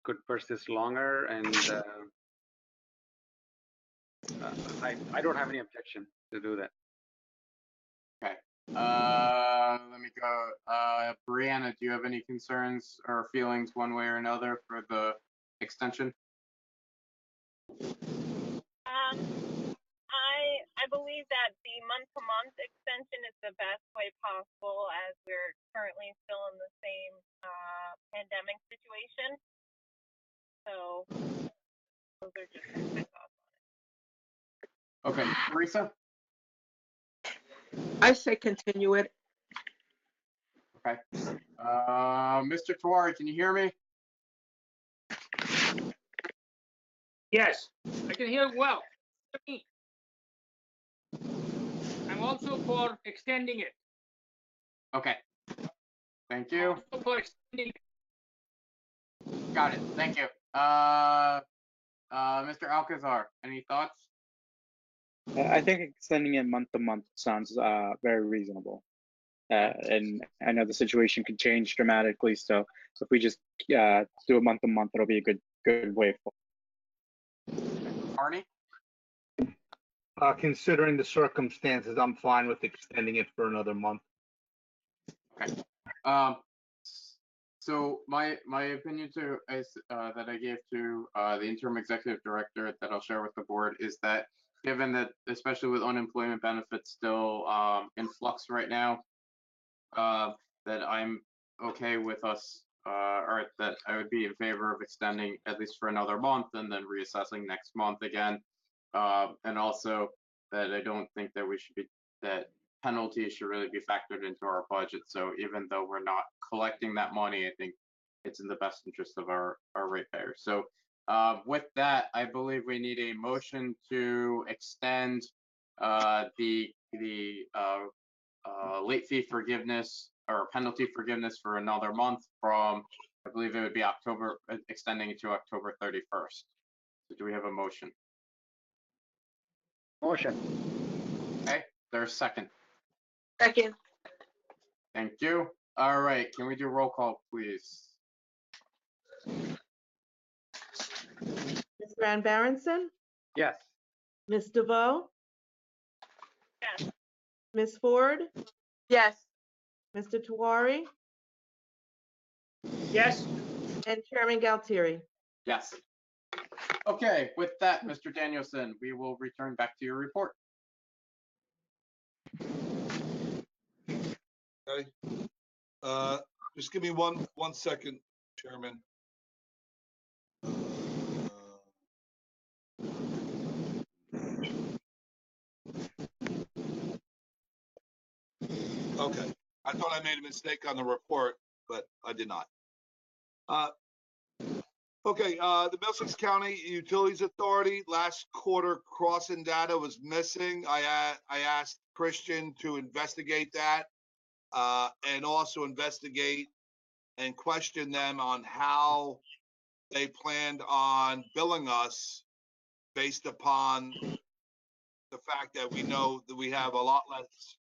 could persist longer, and I don't have any objection to do that. Okay. Let me go. Brianna, do you have any concerns or feelings one way or another for the extension? I believe that the month-to-month extension is the best way possible, as we're currently still in the same pandemic situation. So those are just my thoughts on it. Okay, Teresa? I say continue it. Okay. Mr. Tawari, can you hear me? Yes, I can hear well. I'm also for extending it. Okay. Thank you. Also for extending it. Got it. Thank you. Mr. Alcazar, any thoughts? I think extending it month to month sounds very reasonable. And I know the situation could change dramatically, so if we just do a month to month, it'll be a good way forward. Arnie? Considering the circumstances, I'm fine with extending it for another month. Okay. So my opinion too is that I gave to the interim executive director that I'll share with the board is that given that, especially with unemployment benefits still in flux right now, that I'm okay with us, or that I would be in favor of extending at least for another month and then reassessing next month again. And also that I don't think that that penalties should really be factored into our budget. So even though we're not collecting that money, I think it's in the best interest of our ratepayers. So with that, I believe we need a motion to extend the late fee forgiveness or penalty forgiveness for another month from, I believe it would be October, extending it to October 31st. So do we have a motion? Motion. Okay, there's a second. Second. Thank you. All right, can we do roll call, please? Ms. Van Berenson? Yes. Ms. DeVoe? Yes. Ms. Ford? Yes. Mr. Tawari? Yes. And Chairman Galtieri? Yes. Okay, with that, Mr. Danielson, we will return back to your report. Okay. Just give me one second, Chairman. Okay, I thought I made a mistake on the report, but I did not. Okay, the Middlesex County Utilities Authority, last quarter crossing data was missing. I asked Christian to investigate that and also investigate and question them on how they planned on billing us based upon the fact that we know that we have a lot less,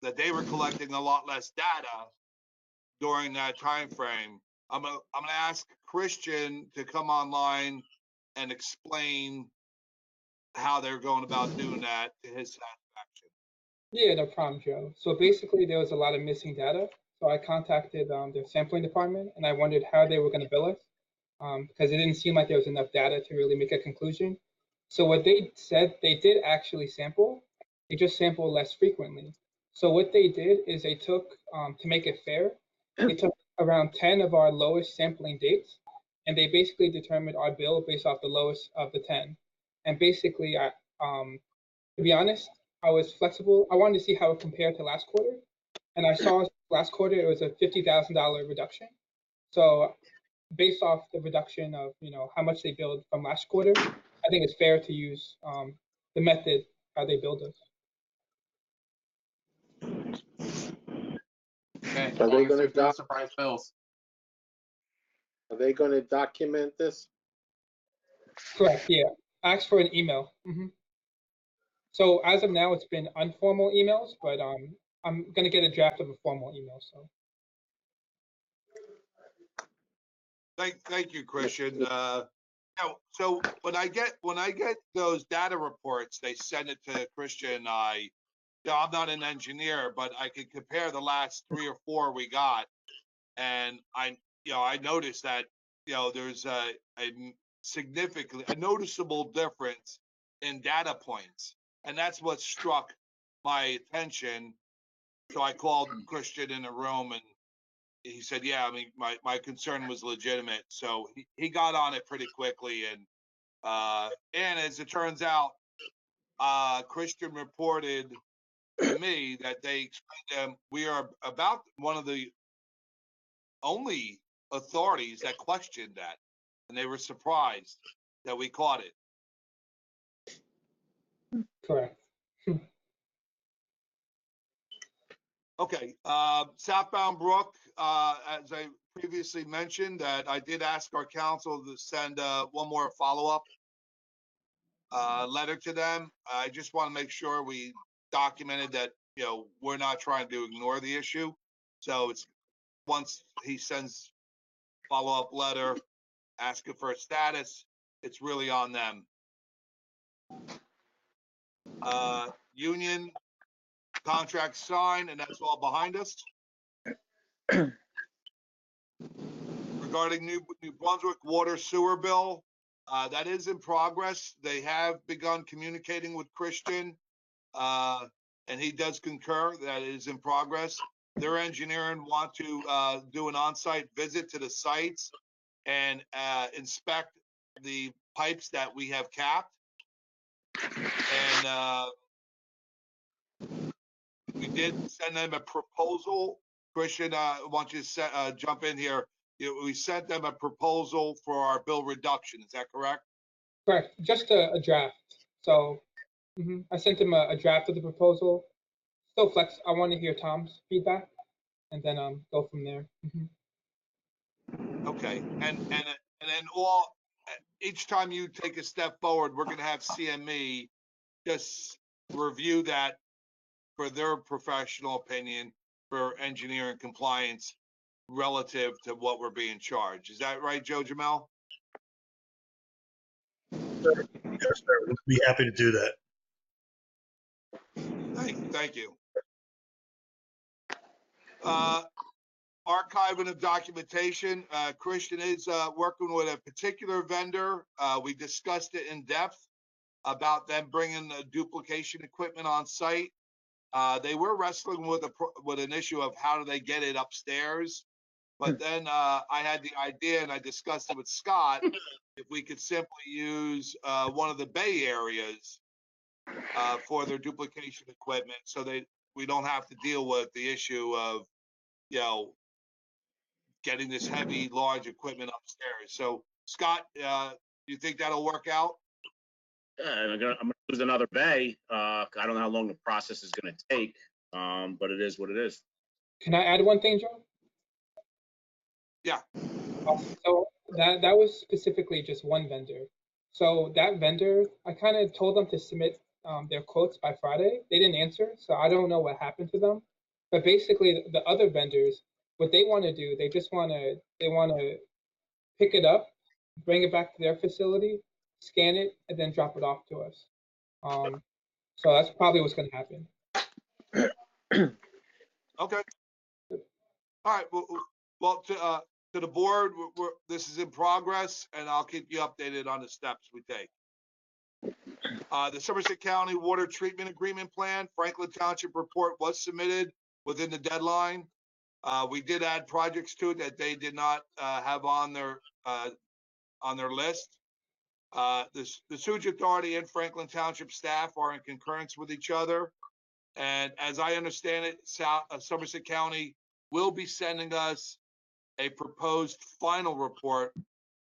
that they were collecting a lot less data during that time frame. I'm gonna ask Christian to come online and explain how they're going about doing that to his satisfaction. Yeah, no problem, Joe. So basically, there was a lot of missing data. So I contacted their sampling department, and I wondered how they were going to bill us, because it didn't seem like there was enough data to really make a conclusion. So what they said, they did actually sample. They just sampled less frequently. So what they did is they took, to make it fair, they took around 10 of our lowest sampling dates, and they basically determined our bill based off the lowest of the 10. And basically, to be honest, I was flexible. I wanted to see how it compared to last quarter, and I saw last quarter it was a $50,000 reduction. So based off the reduction of how much they billed from last quarter, I think it's fair to use the method how they billed us. Okay, Are they gonna no surprise bills? Are they going to document this? Correct. Yeah. Ask for an email. So as of now, it's been informal emails, but I'm gonna get a draft of a formal email. So Thank you, Christian. So when I get those data reports, they send it to Christian and I. I'm not an engineer, but I can compare the last 3 or 4 we got, and I noticed that there's a noticeable difference in data points, and that's what struck my attention. So I called Christian in a room, and he said, yeah, I mean, my concern was legitimate. So he got on it pretty quickly. And as it turns out, Christian reported to me that they explained to him, we are about one of the only authorities that questioned that. And they were surprised that we caught it. correct. Okay, Southbound Brook, as I previously mentioned, that I did ask our council to send one more follow-up letter to them. I just want to make sure we documented that, we're not trying to ignore the issue. So it's once he sends follow-up letter asking for a status, it's really on them. Union contract signed, and that's all behind us. Regarding New Brunswick water sewer bill, that is in progress. They have begun communicating with Christian, and he does concur that it is in progress. Their engineering want to do an on-site visit to the sites and inspect the pipes that we have capped. And we did send them a proposal. Christian, I want you to jump in here. We sent them a proposal for our bill reduction. Is that correct? Correct. Just a draft. So I sent him a draft of the proposal. Still flex. I want to hear Tom's feedback, and then go from there. Okay. And then each time you take a step forward, we're going to have CME just review that for their professional opinion for engineering compliance relative to what we're being charged. Is that right, Joe Jamel? Yes, sir. We'd be happy to do that. Thank you. Archiving of documentation. Christian is working with a particular vendor. We discussed it in depth about them bringing the duplication equipment on site. They were wrestling with an issue of how do they get it upstairs. But then I had the idea, and I discussed it with Scott, if we could simply use one of the bay areas for their duplication equipment, so we don't have to deal with the issue of getting this heavy, large equipment upstairs. So Scott, you think that'll work out? I'm gonna use another bay. I don't know how long the process is gonna take, but it is what it is. Can I add one thing, Joe? Yeah. So that was specifically just one vendor. So that vendor, I kind of told them to submit their quotes by Friday. They didn't answer, so I don't know what happened to them. But basically, the other vendors, what they want to do, they want to pick it up, bring it back to their facility, scan it, and then drop it off to us. So that's probably what's going to happen. Okay. All right. Well, to the board, this is in progress, and I'll keep you updated on the steps we take. The Somerset County Water Treatment Agreement Plan, Franklin Township report was submitted within the deadline. We did add projects to it that they did not have on their list. The Sewage Authority and Franklin Township staff are in concurrence with each other. And as I understand it, Somerset County will be sending us a proposed final report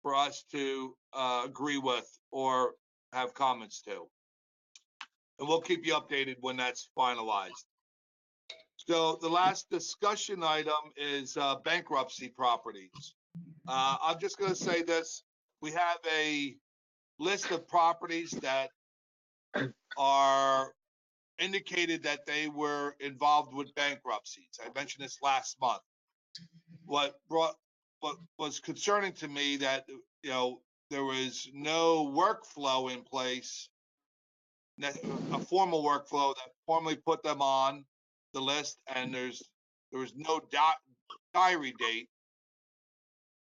for us to agree with or have comments to. And we'll keep you updated when that's finalized. So the last discussion item is bankruptcy properties. I'm just going to say this. We have a list of properties that are indicated that they were involved with bankruptcies. I mentioned this last month. What was concerning to me that, you know, there was no workflow in place, a formal workflow that formally put them on the list, and there was no diary date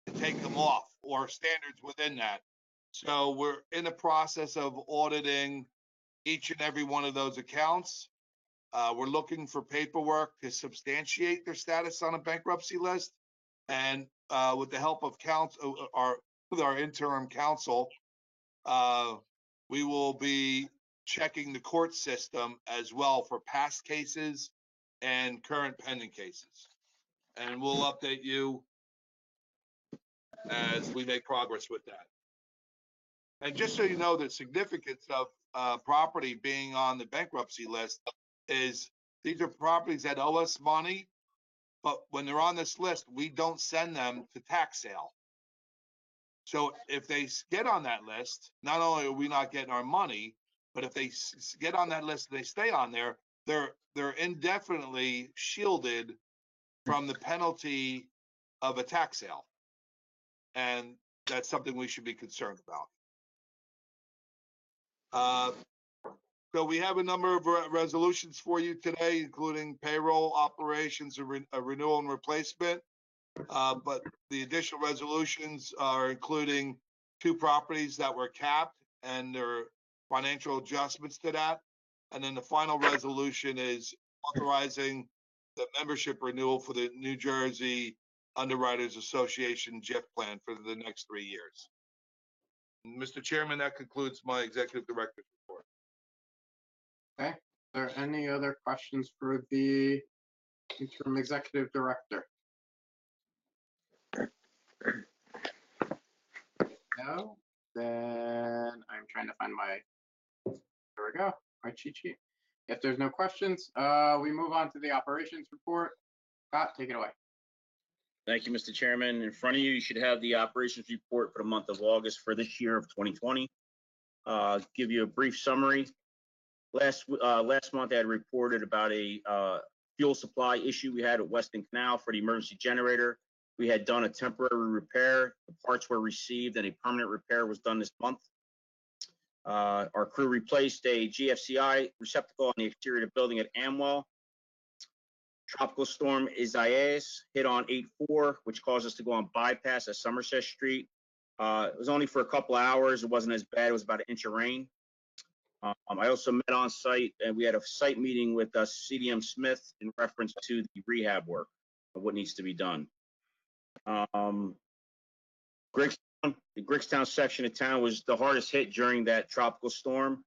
to take them off or standards within that. So we're in the process of auditing each and every one of those accounts. We're looking for paperwork to substantiate their status on a bankruptcy list. And with the help of our interim counsel, we will be checking the court system as well for past cases and current pending cases. And we'll update you as we make progress with that. And just so you know, the significance of property being on the bankruptcy list is these are properties that owe us money, but when they're on this list, we don't send them to tax sale. So if they get on that list, not only are we not getting our money, but if they get on that list and they stay on there, they're indefinitely shielded from the penalty of a tax sale. And that's something we should be concerned about. So we have a number of resolutions for you today, including payroll operations, a renewal and replacement. But the additional resolutions are including 2 properties that were capped and their financial adjustments to that. And then the final resolution is authorizing the membership renewal for the New Jersey Underwriters Association JIF plan for the next 3 years. Mr. Chairman, that concludes my executive director's report. Okay. Are there any other questions for the interim executive director? No? Then I'm trying to find my, there we go, my cheat sheet. If there's no questions, we move on to the operations report. Scott, take it away. Thank you, Mr. Chairman. In front of you, you should have the operations report for the month of August for this year of 2020. Give you a brief summary. Last month, I had reported about a fuel supply issue we had at Weston Canal for the emergency generator. We had done a temporary repair. The parts were received and a permanent repair was done this month. Our crew replaced a GFCI receptacle on the exterior of the building at Amwell. Tropical storm Isaias hit on 8-4, which caused us to go on bypass at Somerset Street. It was only for a couple of hours. It wasn't as bad. It was about an inch of rain. I also met on site, and we had a site meeting with CDM Smith in reference to the rehab work of what needs to be done. Griggstown, the Griggstown section of town was the hardest hit during that tropical storm.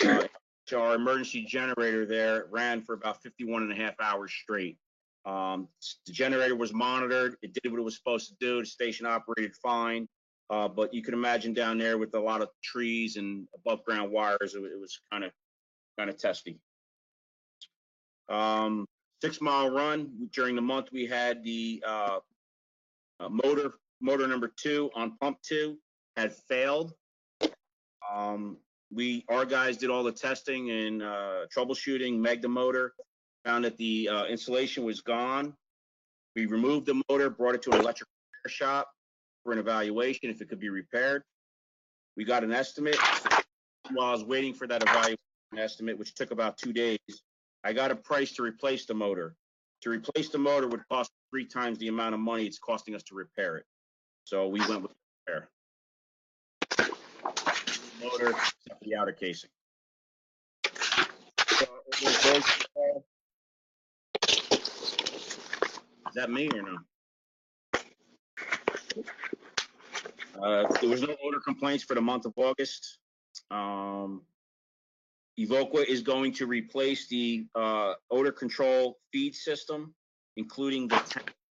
So our emergency generator there ran for about 51.5 hours straight. The generator was monitored. It did what it was supposed to do. The station operated fine. But you can imagine down there with a lot of trees and above ground wires, it was kind of testy. 6 Mile Run, during the month we had the motor number 2 on pump 2 had failed. Our guys did all the testing and troubleshooting, megged the motor, found that the insulation was gone. We removed the motor, brought it to an electrical repair shop for an evaluation if it could be repaired. We got an estimate. While I was waiting for that evaluation estimate, which took about 2 days, I got a price to replace the motor. To replace the motor would cost 3 times the amount of money it's costing us to repair it. So we went with repair. Motor, except for the outer casing. Is that me or no? There was no odor complaints for the month of August. Evoqua is going to replace the odor control feed system, including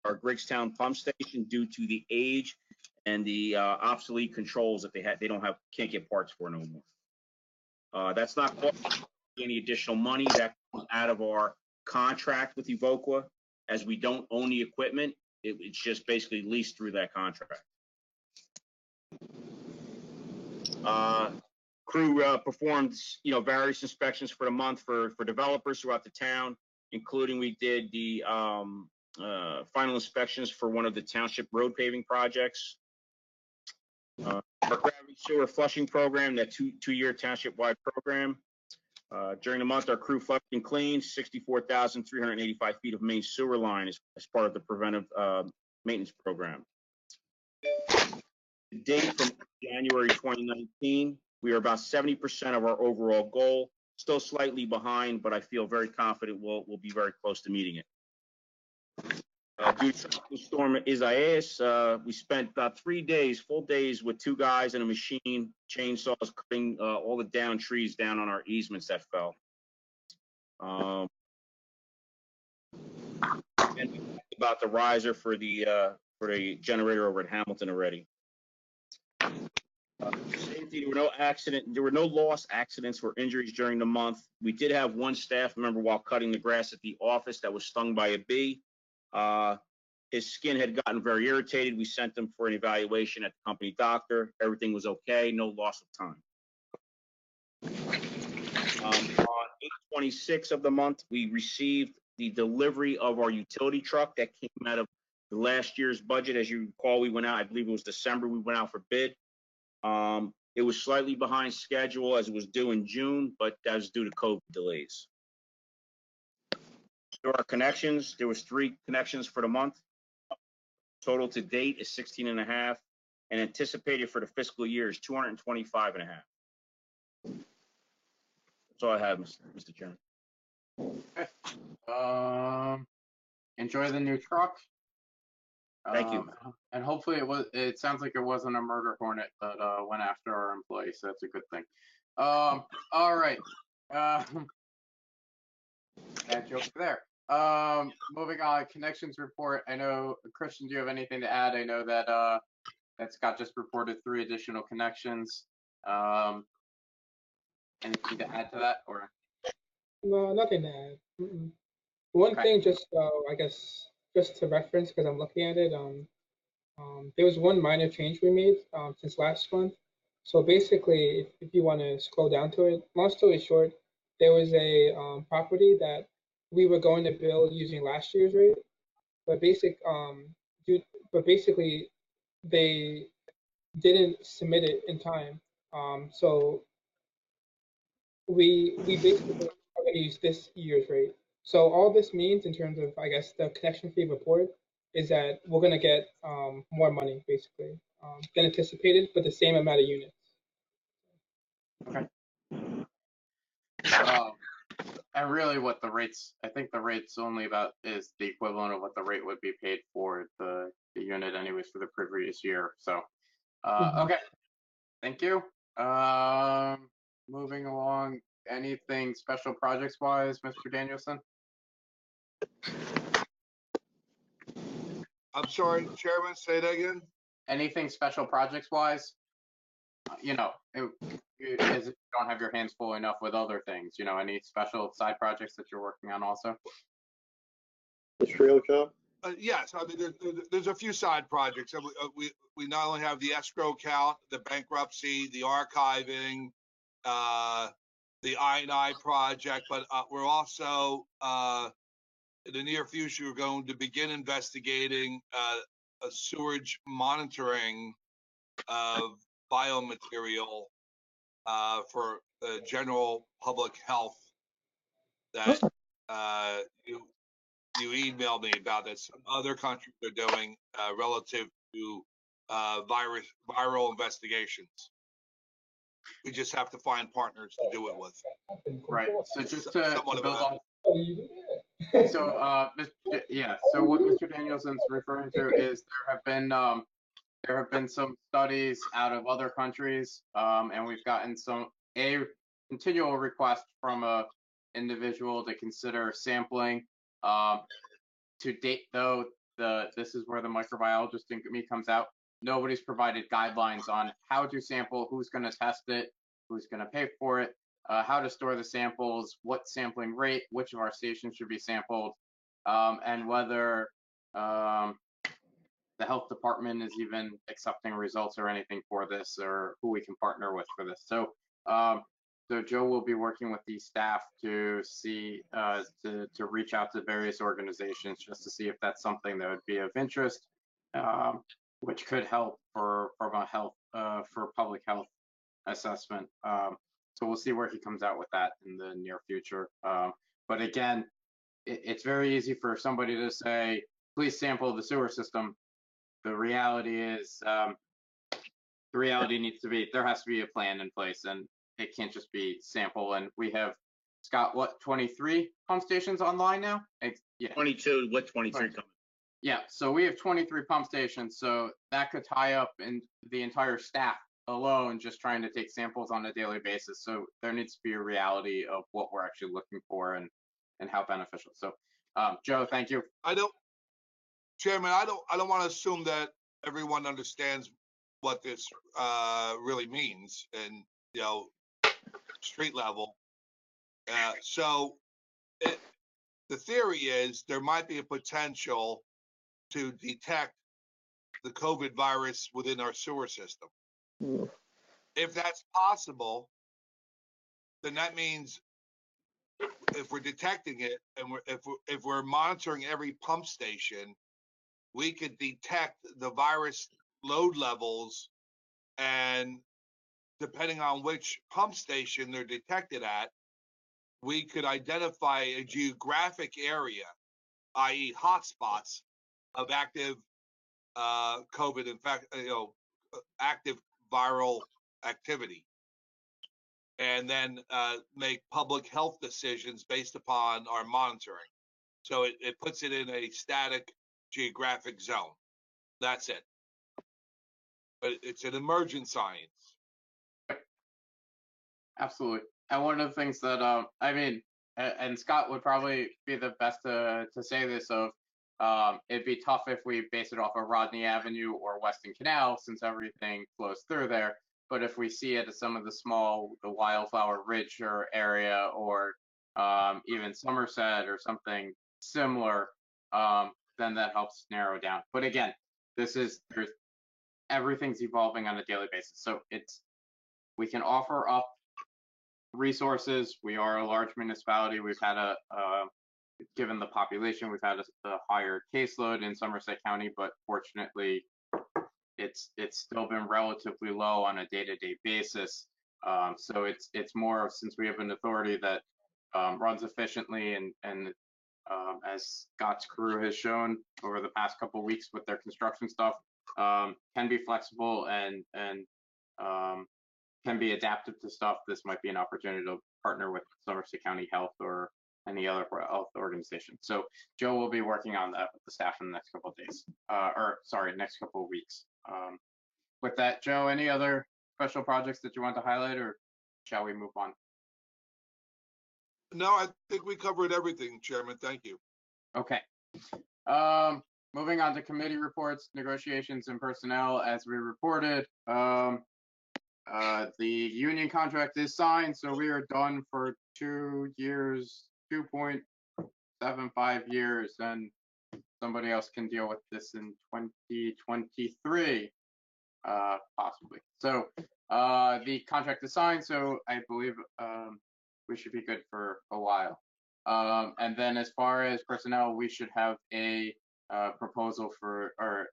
our Griggstown pump station, due to the age and the obsolete controls that they can't get parts for no more. That's not costing any additional money. That comes out of our contract with Evoqua, as we don't own the equipment. It's just basically leased through that contract. Crew performed, various inspections for the month for developers throughout the town, including we did the final inspections for one of the township road paving projects. Our gravity sewer flushing program, that two-year township-wide program. During the month, our crew flushed and cleaned 64,385 feet of main sewer line as part of the preventive maintenance program. The date from January 2019, we are about 70% of our overall goal. Still slightly behind, but I feel very confident we'll be very close to meeting it. Due to Tropical Storm Isaias, we spent about 3 days, full days, with 2 guys and a machine, chainsaws, cutting all the down trees down on our easements that fell. And we talked about the riser for the generator over at Hamilton already. Safety, there were no lost accidents or injuries during the month. We did have one staff member, while cutting the grass at the office, that was stung by a bee. His skin had gotten very irritated. We sent him for an evaluation at the company doctor. Everything was okay, no loss of time. On 8/26 of the month, we received the delivery of our utility truck that came out of the last year's budget. As you recall, we went out, I believe it was December, we went out for bid. It was slightly behind schedule, as it was due in June, but that was due to COVID delays. There are connections. There was 3 connections for the month. Total to date is 16.5, and anticipated for the fiscal year is 225.5. That's all I have, Mr. Chairman. Okay. Enjoy the new truck. Thank you. And hopefully it sounds like it wasn't a murder hornet that went after our employee, so that's a good thing. All right. That joke there. Moving on, connections report. I know, Christian, do you have anything to add? I know that that Scott just reported 3 additional connections. Anything to add to that, or? No, nothing to add. One thing, just I guess, just to reference, because I'm looking at it, there was one minor change we made since last month. So basically, if you want to scroll down to it, long story short, there was a property that we were going to build using last year's rate, but basically they didn't submit it in time. So we basically are going to use this year's rate. So all this means, in terms of, I guess, the connection fee report, is that we're going to get more money, basically, than anticipated, but the same amount of units. Okay. And really, what the rates, I think the rate's only about is the equivalent of what the rate would be paid for the unit anyways for the previous year. So, okay. Thank you. Moving along, anything special projects wise, Mr. Danielson? I'm sorry, Chairman, say that again? Anything special projects wise? As if you don't have your hands full enough with other things, any special side projects that you're working on also? Mr. Realco? Yes, I mean, there's a few side projects. We not only have the escrow account, the bankruptcy, the archiving, the I&I project, but we're also, in the near future, we're going to begin investigating a sewage monitoring of biomaterial for general public health that you emailed me about that some other countries are doing relative to viral investigations. We just have to find partners to do it with. Right. So just to Somewhat of build a- on. So, yeah. So what Mr. Danielson's referring to is there have been some studies out of other countries, and we've gotten a continual request from a individual to consider sampling. To date, though, this is where the microbiologist in me comes out. Nobody's provided guidelines on how to sample, who's going to test it, who's going to pay for it, how to store the samples, what sampling rate, which of our stations should be sampled, and whether the health department is even accepting results or anything for this, or who we can partner with for this. So, so Joe will be working with the staff to see, to reach out to various organizations just to see if that's something that would be of interest, which could help for public health assessment. So we'll see where he comes out with that in the near future. But again, it's very easy for somebody to say, please sample the sewer system. The reality is, the reality needs to be, there has to be a plan in place, and it can't just be sample. And we have, Scott, what, 23 pump stations online now? Yeah. 22 with 23 coming. Yeah, so we have 23 pump stations, so that could tie up in the entire staff alone just trying to take samples on a daily basis. So there needs to be a reality of what we're actually looking for and how beneficial. So, Joe, thank you. Chairman, I don't want to assume that everyone understands what this really means, and street level. So the theory is there might be a potential to detect the COVID virus within our sewer system. If that's possible, then that means if we're detecting it and if we're monitoring every pump station, we could detect the virus load levels, and depending on which pump station they're detected at, we could identify a geographic area, i.e. hotspots of active COVID active viral activity, and then make public health decisions based upon our monitoring. So it puts it in a static geographic zone. That's it. But it's an emergent science. Absolutely. And one of the things that, I mean, and Scott would probably be the best to say this of, it'd be tough if we base it off of Rodney Avenue or Weston Canal, since everything flows through there. But if we see it at some of the Wildflower Ridge area, or even Somerset or something similar, then that helps narrow down. But again, everything's evolving on a daily basis. So we can offer up resources. We are a large municipality. We've had given the population, we've had a higher caseload in Somerset County, but fortunately, it's still been relatively low on a day-to-day basis. So it's more of, since we have an authority that runs efficiently and as Scott's crew has shown over the past couple of weeks with their construction stuff, can be flexible and can be adaptive to stuff. This might be an opportunity to partner with Somerset County Health or any other health organization. So Joe will be working on that with the staff in the next couple of days, next couple of weeks. With that, Joe, any other special projects that you want to highlight, or shall we move on? No, I think we covered everything, Chairman. Thank you. Okay. Moving on to committee reports, negotiations, and personnel. As we reported, the union contract is signed, so we are done for 2 years, 2.75 years, and somebody else can deal with this in 2023, possibly. So the contract is signed, so I believe we should be good for a while. And then as far as personnel, we should have a proposal for, or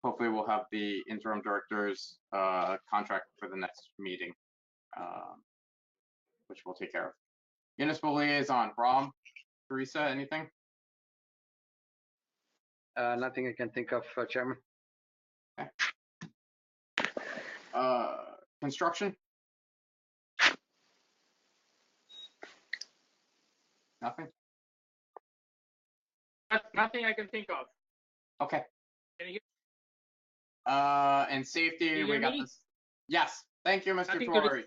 hopefully we'll have the interim director's contract for the next meeting, which we'll take care of. Municipal liaison, Rom, Teresa, anything? Nothing I can think of, Chairman. Construction? Nothing? Nothing I can think of. Okay. Can you And safety, you we hear got me? this. Yes, thank you, Mr. Nothing to Torrey.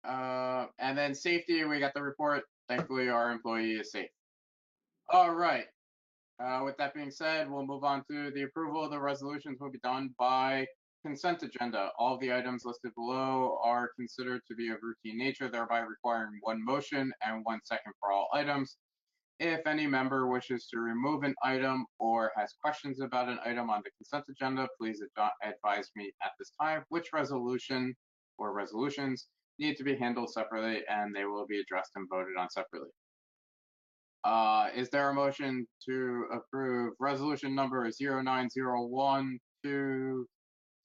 And then safety, we got the report. Thankfully, our employee is safe. All right. With that being said, we'll move on to the approval of the resolutions will be done by consent agenda. All of the items listed below are considered to be of routine nature, thereby requiring one motion and 1 second for all items. If any member wishes to remove an item or has questions about an item on the consent agenda, please advise me at this time which resolution or resolutions need to be handled separately, and they will be addressed and voted on separately. Is there a motion to approve resolution number 090120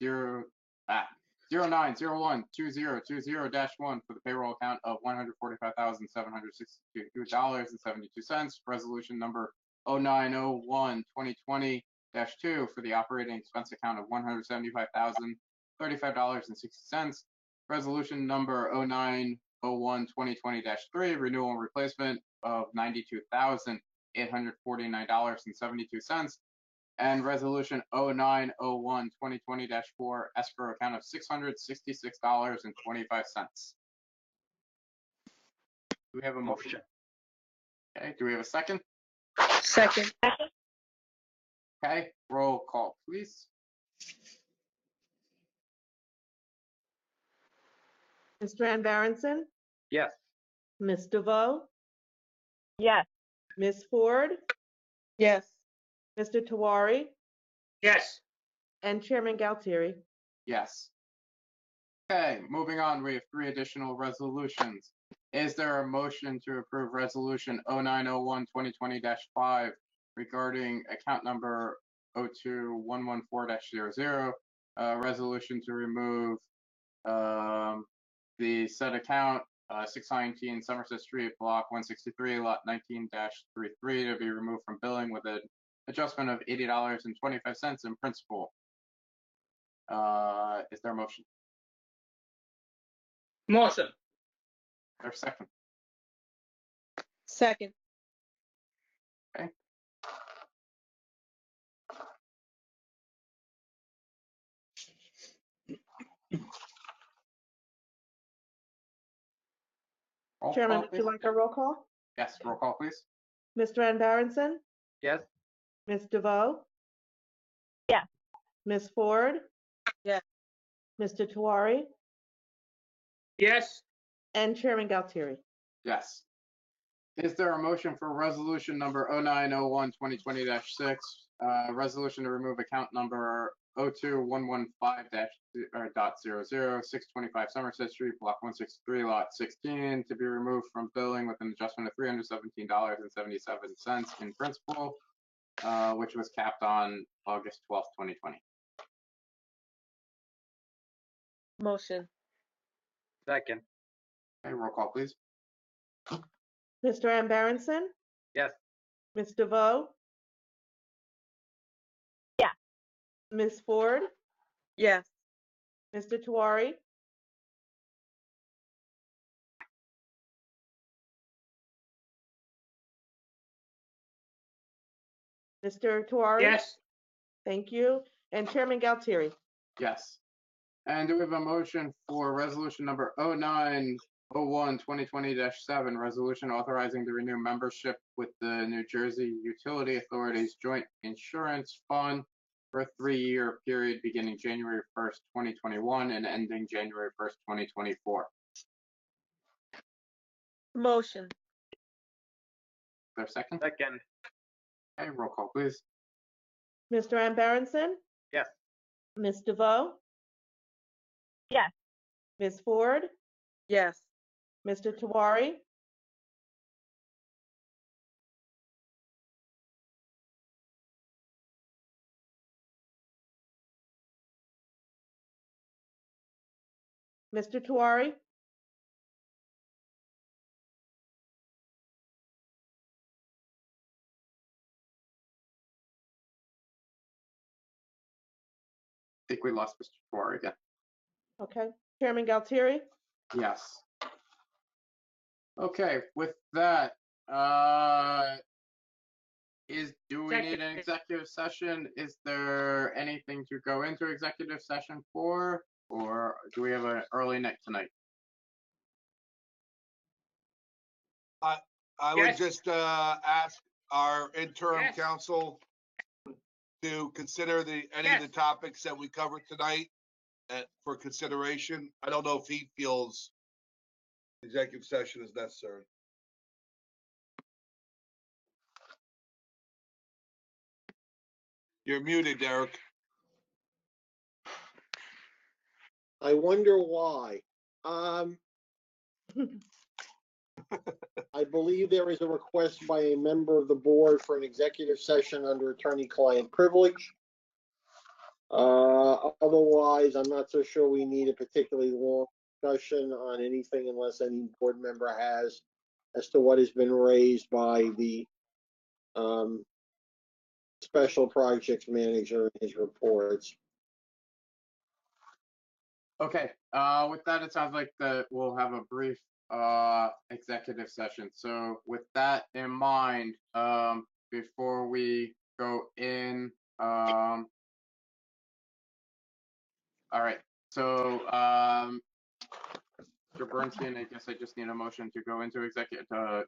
09012020-1 for the payroll account of $145,762.72. Resolution number 0901-2020-2 for the operating expense account of $175,035.60. Resolution number 0901-2020-3 renewal and replacement of $92,849.72. And resolution 0901-2020-4 escrow account of $666.25. Do we have a motion? Okay, do we have a second? Second. Okay, roll call, please. Mr. Ann Barronson, Yes. Ms. DeVoe, Yes. Ms. Ford, Yes. Mr. Tawari, Yes. and Chairman Galtieri. Yes. Okay, moving on, we have 3 additional resolutions. Is there a motion to approve resolution 0901-2020-5 regarding account number 02114-00, resolution to remove the said account 619 Somerset Street, block 163, lot 19-33 to be removed from billing with an adjustment of $80.25 in principal? Is there a motion? Motion. Is there a second? Second. Okay. Roll Chairman, call, would you please. like a roll call? Yes, roll call, please. Mr. Ann Barronson, Yes. Ms. DeVoe, Yes. Ms. Ford, Yes. Mr. Tawari, Yes. and Chairman Galtieri. Yes. Is there a motion for resolution number 0901-2020-6, resolution to remove account number 02115-00 625 Somerset Street, block 163, lot 16, to be removed from billing with an adjustment of $317.77 in principal, which was capped on August 12th, 2020. Motion. Second. Okay, roll call, please. Mr. Ann Barronson, Yes. Ms. DeVoe, Yes. Ms. Ford, Yes. Mr. Tawari, Mr. Tawari? Yes. Thank you. And Chairman Galtieri. Yes. And do we have a motion for resolution number 0901-2020-7, resolution authorizing to renew membership with the New Jersey Utility Authority's Joint Insurance Fund for a 3-year period beginning January 1st, 2021 and ending January 1st, 2024? Motion. Is there a second? Second. Okay, roll call, please. Mr. Ann Barronson, Yes. Ms. DeVoe, Yes. Ms. Ford, Yes. Mr. Tawari, Mr. Tuari, I think we lost Mr. Tuari again. okay. Chairman Galtieri, Yes. Okay, with that, do we need an executive session? Is there anything to go into executive session for? Or do we have an early night tonight? I would just ask our interim Yes. counsel to consider any of the topics that we covered tonight for consideration. I don't know if he feels executive session is necessary. You're muted, Derek. I wonder why. I believe there is a request by a member of the board for an executive session under attorney-client privilege. Otherwise, I'm not so sure we need a particularly long discussion on anything unless any board member has as to what has been raised by the special projects manager in his reports. Okay, with that, it sounds like that we'll have a brief executive session. So with that in mind, before we go in, all right, so Mr. Bernstein, I guess I just need a motion to go into executive, to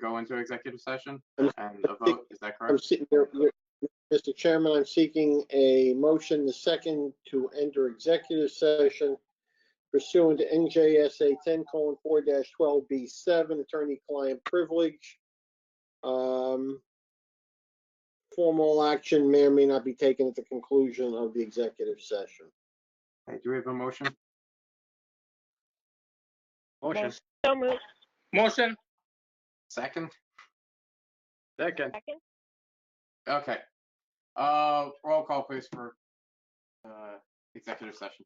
go into executive session and a vote, is that I'm correct? sitting here, Mr. Chairman, I'm seeking a motion, the second, to enter executive session pursuant to NJSA 10:4-12B7, attorney-client privilege. Formal action may or may not be taken at the conclusion of the executive session. Okay, do we have a motion? Motion. So moved. Motion. Second? Second. Second. Okay. Roll call please for executive session.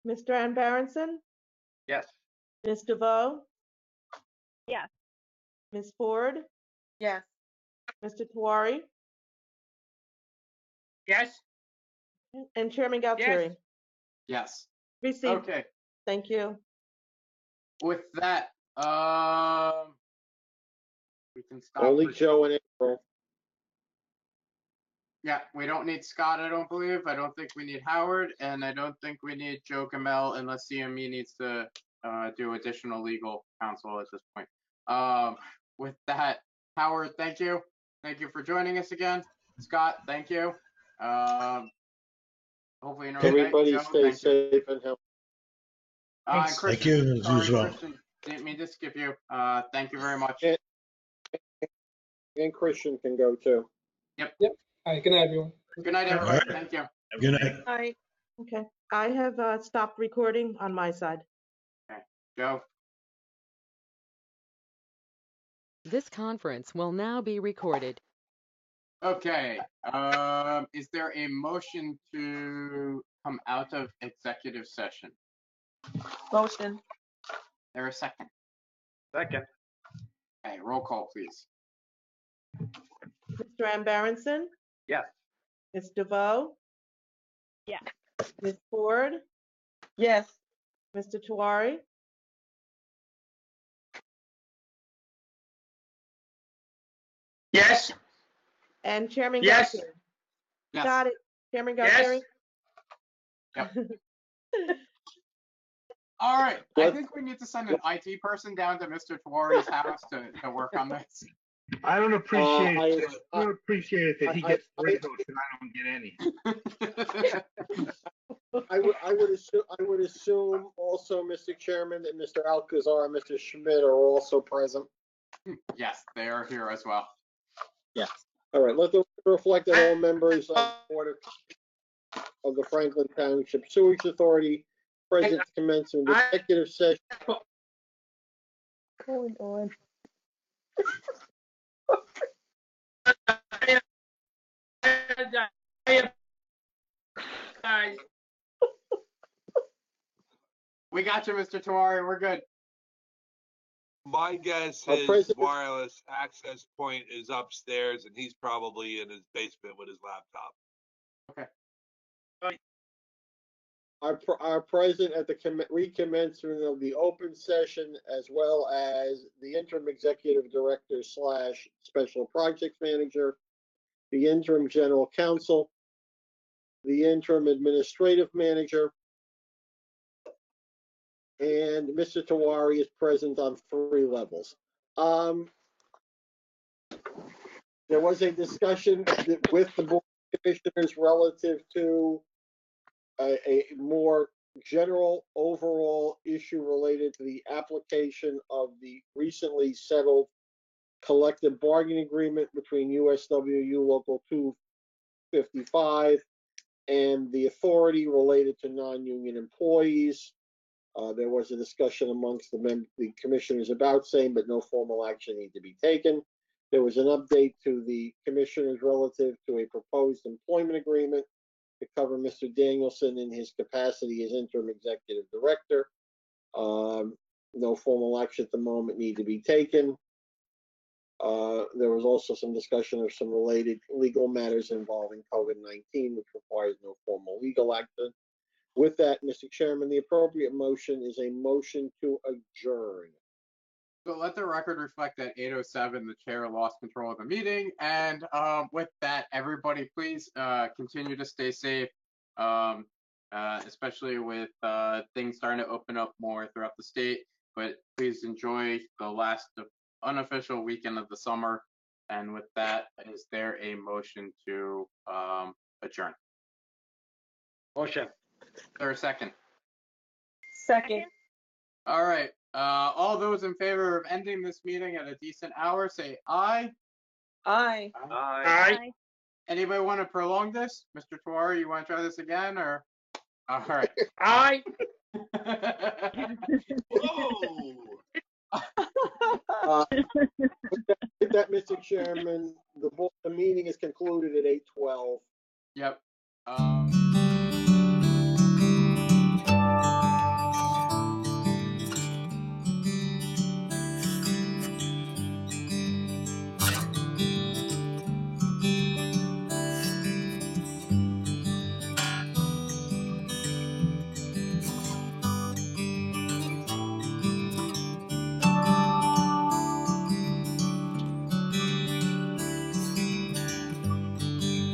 Mr. Ann Berenson, Yes. Ms. DeVoe, Yes. Ms. Ford, Yes. Mr. Tuari, Yes. and Chairman Galtieri. Yes. Received. Okay. Thank you. With that, we can stop. Only with- Joe and April. Yeah, we don't need Scott, I don't believe. I don't think we need Howard, and I don't think we need Joe Gamel unless CME needs to do additional legal counsel at this point. With that, Howard, thank you. Thank you for joining us again. Scott, thank you. Hopefully an early night. Everybody Joe, stay thank you. safe and healthy. And Thank Christian, you, as sorry, usual. Christian, didn't mean to skip you. Thank you very much. And Christian can go too. All right, good night, everyone. Good night, everybody. All right. Thank you. Good night. All right. Okay. I have stopped recording on my side. Joe. This conference will now be recorded. Okay, is there a motion to come out of executive session? Motion. There a second? Second. Okay, roll call, please. Mr. Ann Berenson, Yes. Ms. DeVoe, Yes. Ms. Ford, Yes. Mr. Tuari, Yes. and Chairman Yes. Galtieri. Yes. Got it. Chairman Yes. Galtieri? All right, I What? think we need to send an IT person down to Mr. Tuari's house to work on this. I don't appreciate it. I- I don't appreciate it that he I- gets I- three votes and I don't get any. I would assume also, Mr. Chairman, that Mr. Alcazar and Mr. Schmidt are also present. Yes, they are here as well. All right, let the record reflect that all members of the Board of the Franklin Township Sewage Authority present to commence an executive session. Going on. I We got you, Mr. Tawari. We're good. My guess Our is president- wireless access point is upstairs and he's probably in his basement with his laptop. Our president at the recommencement of the open session, as well as the interim executive director / special projects manager, the interim general counsel, the interim administrative manager, and Mr. Tawari is present on 3 levels. There was a discussion with the board of commissioners relative to a more general overall issue related to the application of the recently settled collective bargaining agreement between USWU Local 255 and the authority related to non-union employees. There was a discussion amongst the commissioners about same, but no formal action need to be taken. There was an update to the commissioners relative to a proposed employment agreement to cover Mr. Danielson in his capacity as interim executive director. No formal action at the moment need to be taken. There was also some discussion of some related legal matters involving COVID-19, which requires no formal legal action. With that, Mr. Chairman, the appropriate motion is a motion to adjourn. So let the record reflect that 8:07, the chair lost control of the meeting. And with that, everybody, please continue to stay safe, especially with things starting to open up more throughout the state. But please enjoy the last unofficial weekend of the summer. And with that, is there a motion to adjourn? Motion. Is there a second? Second. All right. All those in favor of ending this meeting at a decent hour, say aye. Aye. Aye. Anybody want to prolong this? Mr. Tawari, you want to try this again, or? All right. Aye. Whoa! With that, Mr. Chairman, the meeting is concluded at 8:12. Yep.